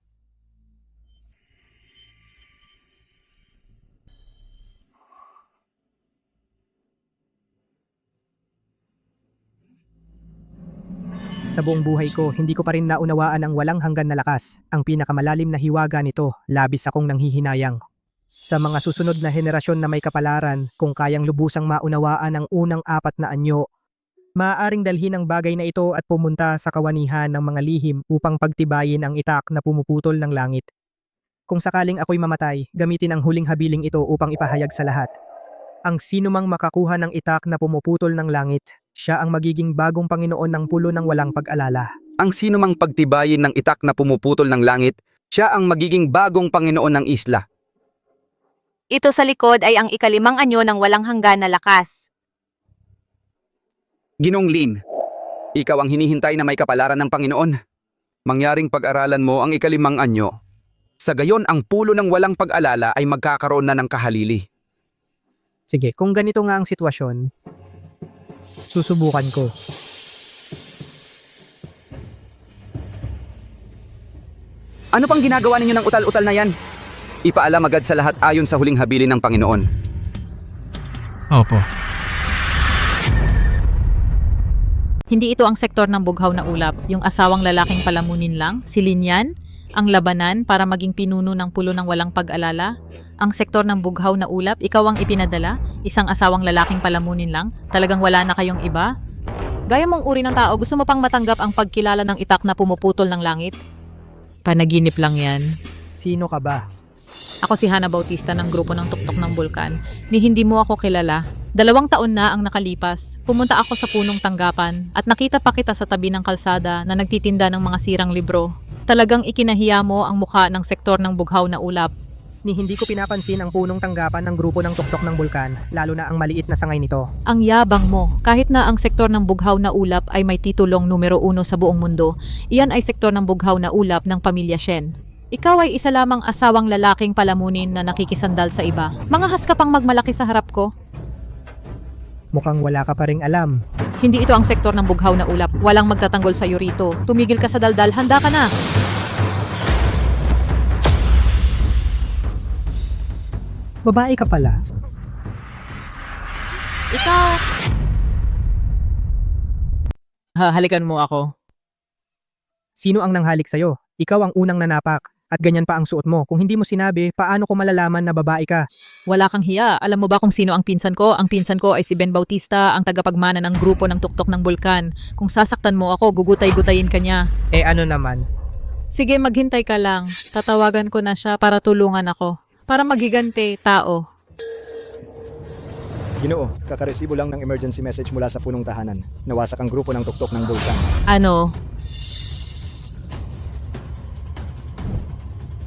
Sa buong buhay ko, hindi ko pa rin naunawaan ang walang hanggan na lakas. Ang pinakamalalim na hiwaga nito, labis akong nanghihinayang. Sa mga susunod na henerasyon na may kapalaran, kung kayang lubusang maunawaan ang unang 4 na anyo, maaaring dalhin ang bagay na ito at pumunta sa kawanihan ng mga lihim upang pagtibayin ang itak na pumuputol ng langit. Kung sakaling ako'y mamatay, gamitin ang huling habiling ito upang ipahayag sa lahat. Ang sinumang makakuha ng itak na pumuputol ng langit, siya ang magiging bagong Panginoon ng pulo ng walang pag-alala. Ang sinumang pagtibayin ng itak na pumuputol ng langit, siya ang magiging bagong Panginoon ng isla. Ito sa likod ay ang ikalimang anyo ng walang hanggan na lakas. Ginong Lin, ikaw ang hinihintay na may kapalaran ng Panginoon. Mangyaring pag-aralan mo ang ikalimang anyo. Sa gayon, ang pulo ng walang pag-alala ay magkakaroon na ng kahalili. Sige, kung ganito nga ang sitwasyon, susubukan ko. Ano pang ginagawa ninyo ng utal-utal na yan? Ipaalam agad sa lahat ayon sa huling habilin ng Panginoon. Opo. Hindi ito ang sektor ng bughaw na ulap, yung asawang lalaking palamunin lang, si Linyan, ang labanan para maging pinuno ng pulo ng walang pag-alala. Ang sektor ng bughaw na ulap, ikaw ang ipinadala, isang asawang lalaking palamunin lang, talagang wala na kayong iba. Gaya mong uri ng tao, gusto mo pang matanggap ang pagkilala ng itak na pumuputol ng langit? Panaginip lang yan. Sino ka ba? Ako si Hana Bautista ng grupo ng Tuktok ng Bulkan. Ni hindi mo ako kilala. 2 taon na ang nakalipas. Pumunta ako sa punong tanggapan at nakita pa kita sa tabi ng kalsada na nagtitinda ng mga sirang libro. Talagang ikinahiya mo ang mukha ng sektor ng bughaw na ulap. Ni hindi ko pinapansin ang punong tanggapan ng grupo ng Tuktok ng Bulkan, lalo na ang maliit na sangay nito. Ang yabang mo. Kahit na ang sektor ng bughaw na ulap ay may titulong numero 1 sa buong mundo, iyan ay sektor ng bughaw na ulap ng pamilya Shen. Ikaw ay isa lamang asawang lalaking palamunin na nakikisandal sa iba. Mangahas ka pang magmalaki sa harap ko. Mukhang wala ka pa ring alam. Hindi ito ang sektor ng bughaw na ulap. Walang magtatanggol sa iyo rito. Tumigil ka sa daldal. Handa ka na. Babae ka pala. Ikaw! Halikan mo ako. Sino ang nanghalik sa'yo? Ikaw ang unang nanapak. At ganyan pa ang suot mo. Kung hindi mo sinabi, paano ko malalaman na babae ka? Wala kang hiya. Alam mo ba kung sino ang pinsan ko? Ang pinsan ko ay si Ben Bautista, ang tagapagmana ng grupo ng Tuktok ng Bulkan. Kung sasaktan mo ako, gugutay-gutayin ka niya. Eh ano naman? Sige, maghintay ka lang. Tatawagan ko na siya para tulungan ako. Para maghigante, tao. Ginoo, kakaresibo lang ng emergency message mula sa punong tahanan. Nawasak ang grupo ng Tuktok ng Bulkan. Ano?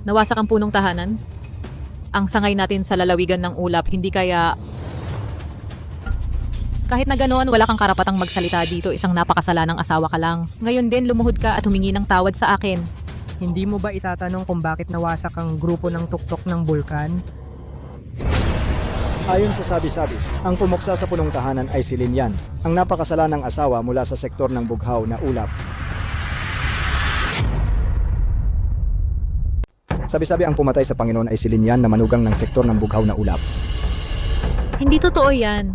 Nawasak ang punong tahanan? Ang sangay natin sa lalawigan ng ulap, hindi kaya... Kahit na ganoon, wala kang karapatang magsalita dito, isang napakasalanang asawa ka lang. Ngayon din, lumuhod ka at humingi ng tawad sa akin. Hindi mo ba itatanong kung bakit nawasak ang grupo ng Tuktok ng Bulkan? Ayon sa sabi-sabi, ang pumuksa sa punong tahanan ay si Linyan, ang napakasalanang asawa mula sa sektor ng bughaw na ulap. Sabi-sabi ang pumatay sa Panginoon ay si Linyan na manugang ng sektor ng bughaw na ulap. Hindi totoo yan.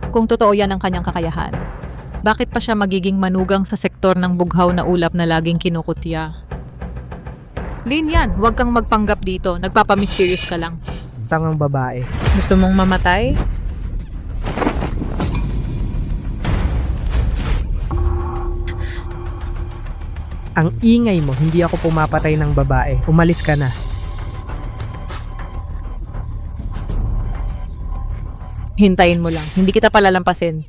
Kung totoo yan ang kanyang kakayahan, bakit pa siya magiging manugang sa sektor ng bughaw na ulap na laging kinukutya? Linyan, huwag kang magpanggap dito. Nagpapamysterious ka lang. Tangang babae. Gusto mong mamatay? Ang ingay mo, hindi ako pumapatay ng babae. Umalis ka na. Hintayin mo lang. Hindi kita palalampasin.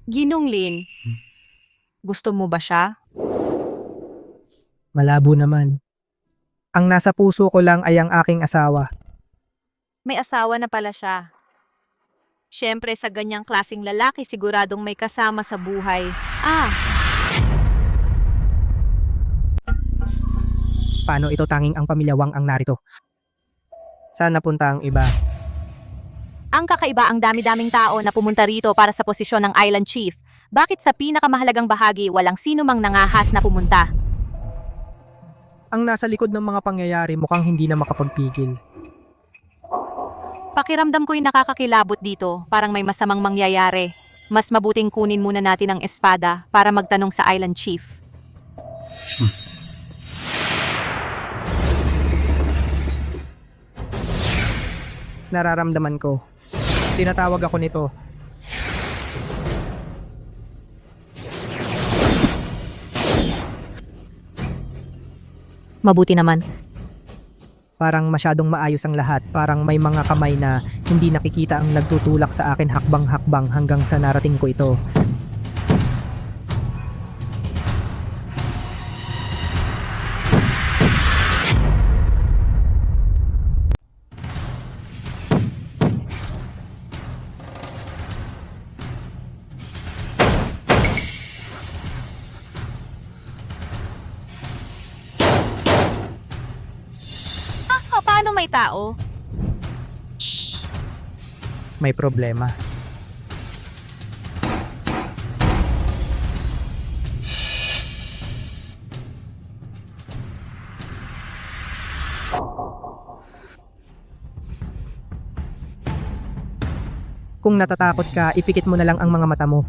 Ginong Lin, gusto mo ba siya? Malabo naman. Ang nasa puso ko lang ay ang aking asawa. May asawa na pala siya. Siyempre sa ganyang klaseng lalaki siguradong may kasama sa buhay. Paano ito tanging ang pamilya Wang ang narito? Saan napunta ang iba? Ang kakaiba ang dami-daming tao na pumunta rito para sa posisyon ng Island Chief. Bakit sa pinakamahalagang bahagi walang sino mang nangahas na pumunta? Ang nasa likod ng mga pangyayari mukhang hindi na makapagpigil. Pakiramdam ko'y nakakakilabot dito, parang may masamang mangyayari. Mas mabuting kunin muna natin ang espada para magtanong sa Island Chief. Nararamdaman ko. Tinatawag ako nito. Mabuti naman. Parang masyadong maayos ang lahat. Parang may mga kamay na hindi nakikita ang nagtutulak sa akin hakbang-hakbang hanggang sa narating ko ito. Paano may tao? May problema. Kung natatakot ka, ipikit mo na lang ang mga mata mo.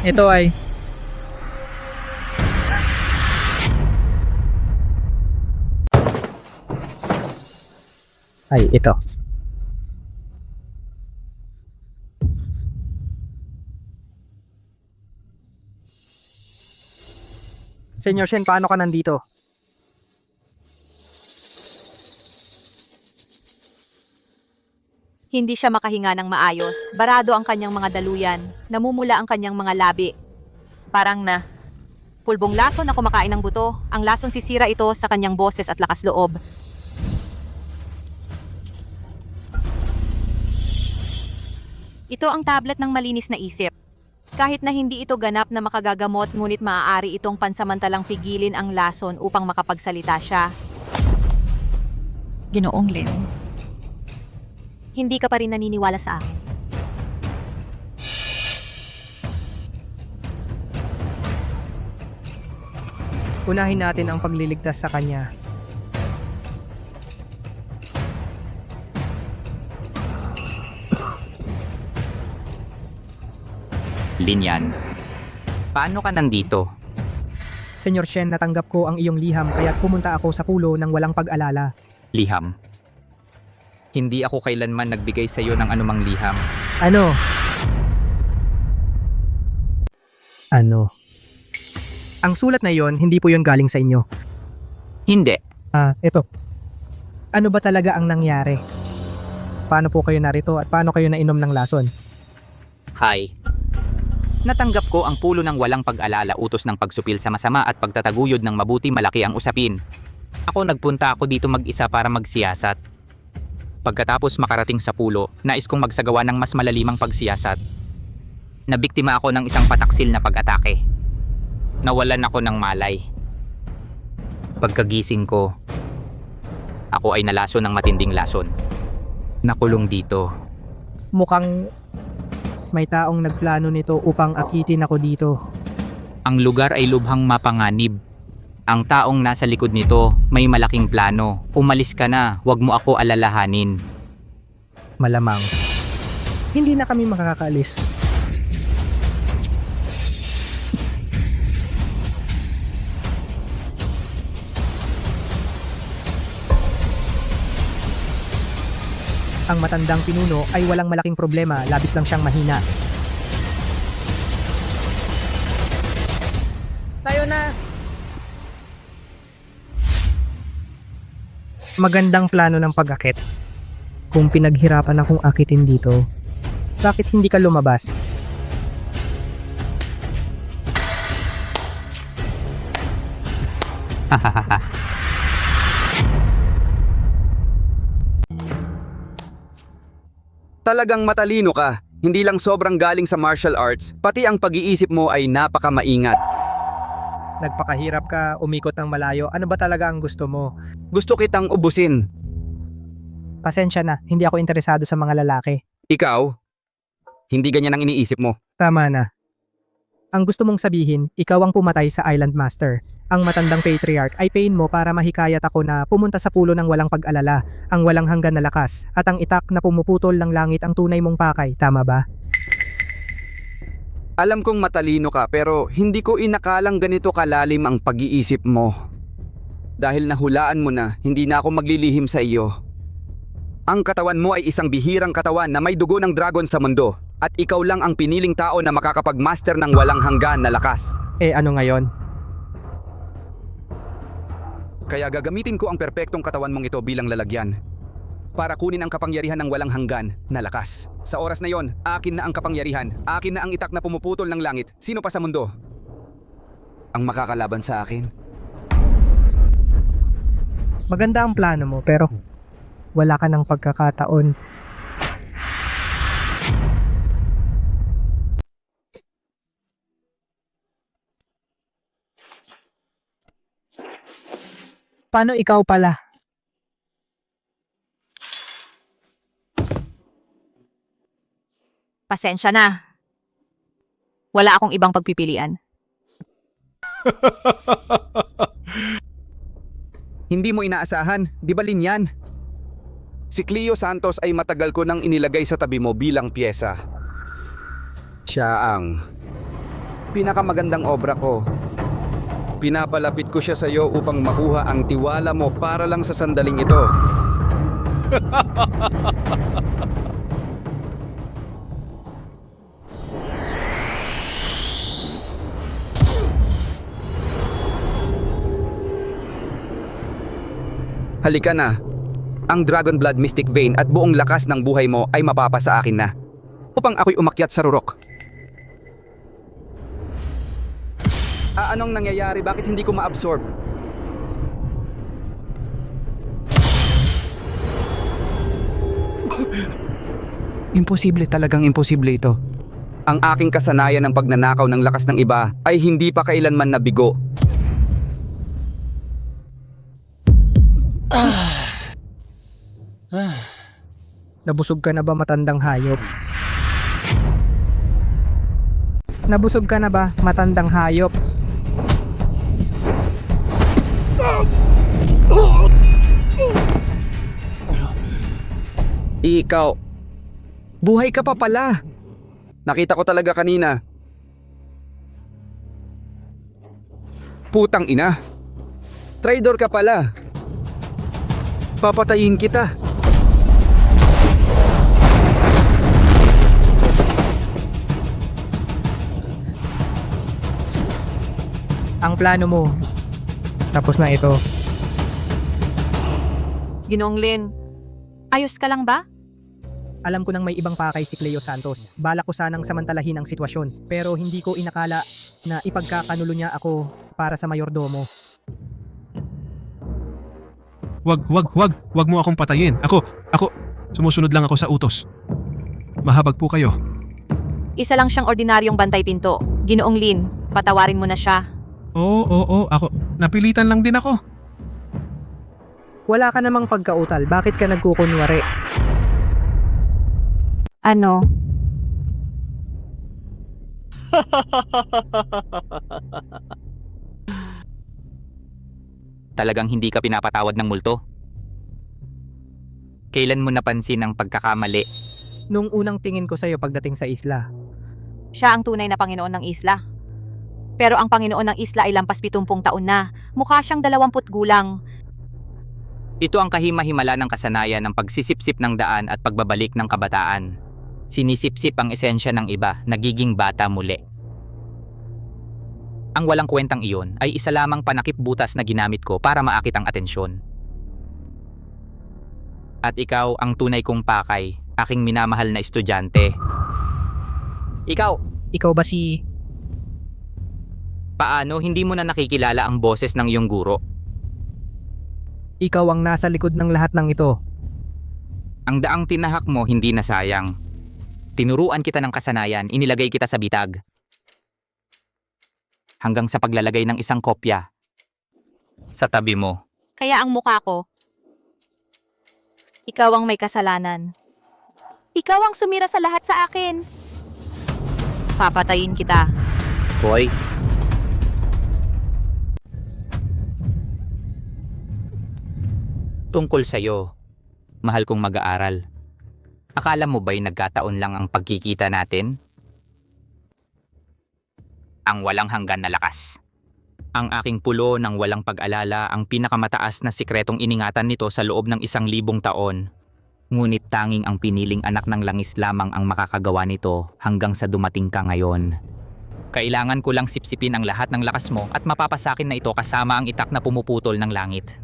Ito ay ito. Senyor Shen, paano ka nandito? Hindi siya makahinga ng maayos. Barado ang kanyang mga daluyan. Namumula ang kanyang mga labi. Parang na pulbong lason na kumakain ng buto. Ang lason sisira ito sa kanyang boses at lakas loob. Ito ang tablet ng malinis na isip. Kahit na hindi ito ganap na makagagamot, ngunit maaari itong pansamantalang pigilin ang lason upang makapagsalita siya. Ginoong Lin, hindi ka pa rin naniniwala sa akin. Unahin natin ang pagliligtas sa kanya. Linyan, paano ka nandito? Senyor Shen, natanggap ko ang iyong liham kaya't pumunta ako sa pulo ng walang pag-alala. Liham? Hindi ako kailanman nagbigay sa iyo ng anumang liham. Ano? Ang sulat na yon, hindi po yon galing sa inyo. Hindi. Ito. Ano ba talaga ang nangyari? Paano po kayo narito at paano kayo nainom ng lason? Hi. Natanggap ko ang pulo ng walang pag-alala, utos ng pagsupil sa masama at pagtataguyod ng mabuti, malaki ang usapin. Nagpunta ako dito mag-isa para magsiyasat. Pagkatapos makarating sa pulo, nais kong magsagawa ng mas malalimang pagsiyasat. Nabiktima ako ng isang pataksil na pag-atake. Nawalan ako ng malay. Pagkagising ko, ako ay nalason ng matinding lason. Nakulong dito. Mukhang may taong nagplano nito upang akitin ako dito. Ang lugar ay lubhang mapanganib. Ang taong nasa likod nito may malaking plano. Umalis ka na, wag mo ako alalahanin. Malamang. Hindi na kami makakaalis. Ang matandang pinuno ay walang malaking problema, labis lang siyang mahina. Tayo na! Magandang plano ng pag-akit. Kung pinaghirapan akong akitin dito, bakit hindi ka lumabas? Hahaha. Talagang matalino ka. Hindi lang sobrang galing sa martial arts, pati ang pag-iisip mo ay napakamaingat. Nagpakahirap ka, umikot ng malayo. Ano ba talaga ang gusto mo? Gusto kitang ubusin. Pasensya na, hindi ako interesado sa mga lalaki. Ikaw? Hindi ganyan ang iniisip mo. Tama na. Ang gusto mong sabihin, ikaw ang pumatay sa Island Master. Ang matandang patriarch ay pain mo para mahikayat ako na pumunta sa pulo ng walang pag-alala, ang walang hanggan na lakas, at ang itak na pumuputol ng langit ang tunay mong pakay, tama ba? Alam kong matalino ka pero hindi ko inakalang ganito kalalim ang pag-iisip mo. Dahil nahulaan mo na, hindi na ako maglilihim sa iyo. Ang katawan mo ay isang bihirang katawan na may dugo ng dragon sa mundo. At ikaw lang ang piniling tao na makakapag-master ng walang hanggan na lakas. Ano ngayon? Kaya gagamitin ko ang perpektong katawan mong ito bilang lalagyan. Para kunin ang kapangyarihan ng walang hanggan na lakas. Sa oras na yon, akin na ang kapangyarihan. Akin na ang itak na pumuputol ng langit. Sino pa sa mundo ang makakalaban sa akin? Maganda ang plano mo pero wala ka ng pagkakataon. Paano ikaw pala? Pasensya na. Wala akong ibang pagpipilian. Hindi mo inaasahan, di ba Linyan? Si Cleo Santos ay matagal ko nang inilagay sa tabi mo bilang piyesa. Siya ang pinakamagandang obra ko. Pinapalapit ko siya sa iyo upang makuha ang tiwala mo para lang sa sandaling ito. Halika na. Ang Dragon Blood Mystic Vein at buong lakas ng buhay mo ay mapapa sa akin na. Upang ako'y umakyat sa rurok. Anong nangyayari? Bakit hindi ko ma-absorb? Imposible, talagang imposible ito. Ang aking kasanayan ng pagnanakaw ng lakas ng iba ay hindi pa kailanman nabigo. Nabusog ka na ba, matandang hayop? Nabusog ka na ba, matandang hayop? Ikaw, buhay ka pa pala. Nakita ko talaga kanina. Putang ina. Traitor ka pala. Papatayin kita. Ang plano mo, tapos na ito. Ginoong Lin, ayos ka lang ba? Alam ko nang may ibang pakay si Cleo Santos. Balak ko sanang samantalahin ang sitwasyon, pero hindi ko inakala na ipagkakanulo niya ako para sa mayordomo. Wag mo akong patayin. Ako, sumusunod lang ako sa utos. Mahabag po kayo. Isa lang siyang ordinaryong bantay pinto. Ginoong Lin, patawarin mo na siya. Oo, ako. Napilitan lang din ako. Wala ka namang pagkautal, bakit ka nagkukunwari? Ano? Talagang hindi ka pinapatawad ng multo? Kailan mo napansin ang pagkakamali? Nung unang tingin ko sa'yo pagdating sa isla. Siya ang tunay na Panginoon ng isla. Pero ang Panginoon ng isla ay lampas 70 taon na. Mukha siyang 20 gulang. Ito ang kahima-himala ng kasanayan ng pagsisipsip ng daan at pagbabalik ng kabataan. Sinisipsip ang esensya ng iba, nagiging bata muli. Ang walang kwentang iyon ay isa lamang panakip butas na ginamit ko para maakit ang atensyon. At ikaw ang tunay kong pakay, aking minamahal na estudyante. Ikaw ba si... Paano hindi mo na nakikilala ang boses ng iyong guro? Ikaw ang nasa likod ng lahat ng ito. Ang daang tinahak mo hindi nasayang. Tinuruan kita ng kasanayan, inilagay kita sa bitag. Hanggang sa paglalagay ng isang kopya sa tabi mo. Kaya ang mukha ko, ikaw ang may kasalanan. Ikaw ang sumira sa lahat sa akin. Papatayin kita. Boy. Tungkol sa'yo, mahal kong mag-aaral. Akala mo ba'y nagkataon lang ang pagkikita natin? ang walang hanggan na lakas. Ang aking pulo ng walang pag-alala ang pinakamataas na sikretong iningatan nito sa loob ng 1,000 taon. Ngunit tanging ang piniling anak ng langis lamang ang makakagawa nito hanggang sa dumating ka ngayon. Kailangan ko lang sipsipin ang lahat ng lakas mo at mapapasakin na ito kasama ang itak na pumuputol ng langit.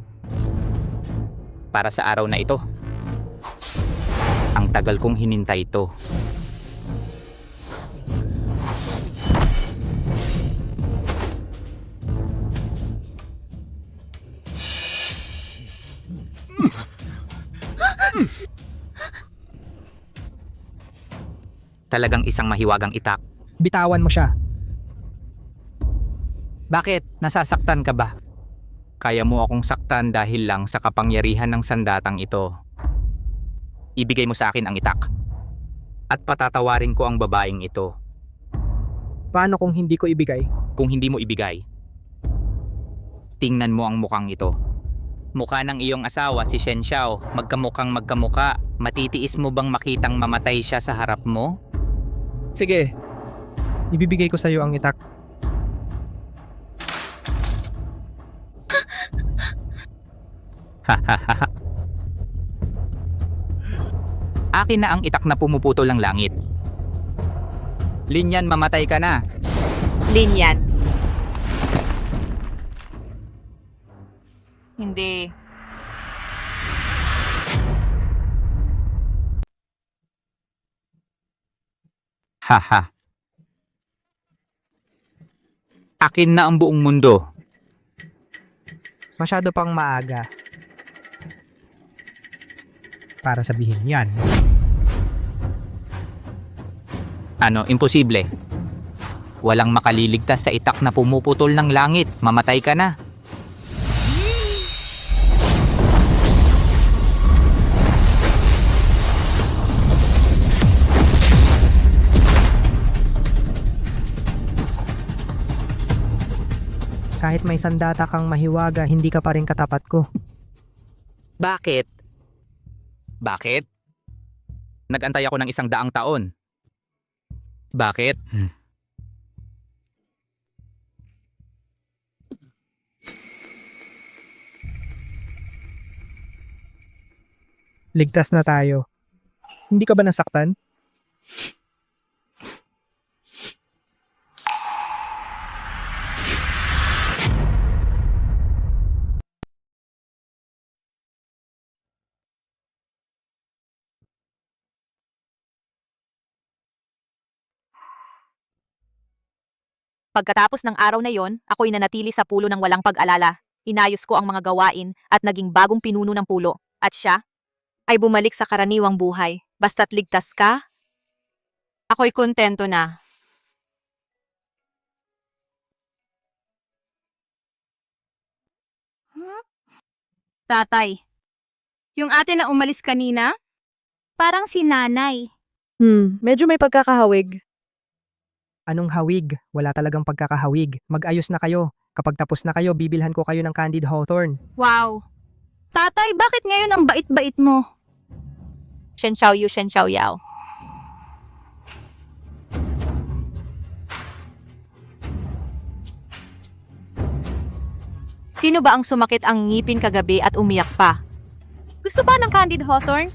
Para sa araw na ito. Ang tagal kong hinintay ito. Talagang isang mahiwagang itak. Bitawan mo siya. Bakit? Nasasaktan ka ba? Kaya mo akong saktan dahil lang sa kapangyarihan ng sandatang ito. Ibigay mo sa akin ang itak. At patatawarin ko ang babaeng ito. Paano kung hindi ko ibigay? Kung hindi mo ibigay, tingnan mo ang mukhang ito. Mukha ng iyong asawa, si Shen Xiao, magkamukhang magkamuka. Matitiis mo bang makitang mamatay siya sa harap mo? Sige. Ibibigay ko sa iyo ang itak. Akin na ang itak na pumuputol ng langit. Linyan, mamatay ka na. Linyan. Hindi. Haha. Akin na ang buong mundo. Masyado pang maaga para sabihin yan. Ano, imposible. Walang makaliligtas sa itak na pumuputol ng langit. Mamatay ka na. Kahit may sandata kang mahiwaga, hindi ka pa rin katapat ko. Bakit? Bakit? Nag-antay ako ng 100 taon. Bakit? Ligtas na tayo. Hindi ka ba nasaktan? Pagkatapos ng araw na yon, ako'y nanatili sa pulo ng walang pag-alala. Inayos ko ang mga gawain at naging bagong pinuno ng pulo. At siya ay bumalik sa karaniwang buhay. Basta't ligtas ka, ako'y kontento na. Tatay. Yung ate na umalis kanina? Parang si nanay. Medyo may pagkakahawig. Anong hawig? Wala talagang pagkakahawig. Mag-ayos na kayo. Kapag tapos na kayo, bibilhan ko kayo ng candied hawthorn. Wow. Tatay, bakit ngayon ang bait-bait mo? Shen Xiao Yu, Shen Xiao Yao. Sino ba ang sumakit ang ngipin kagabi at umiyak pa? Gusto ba ng candied hawthorn?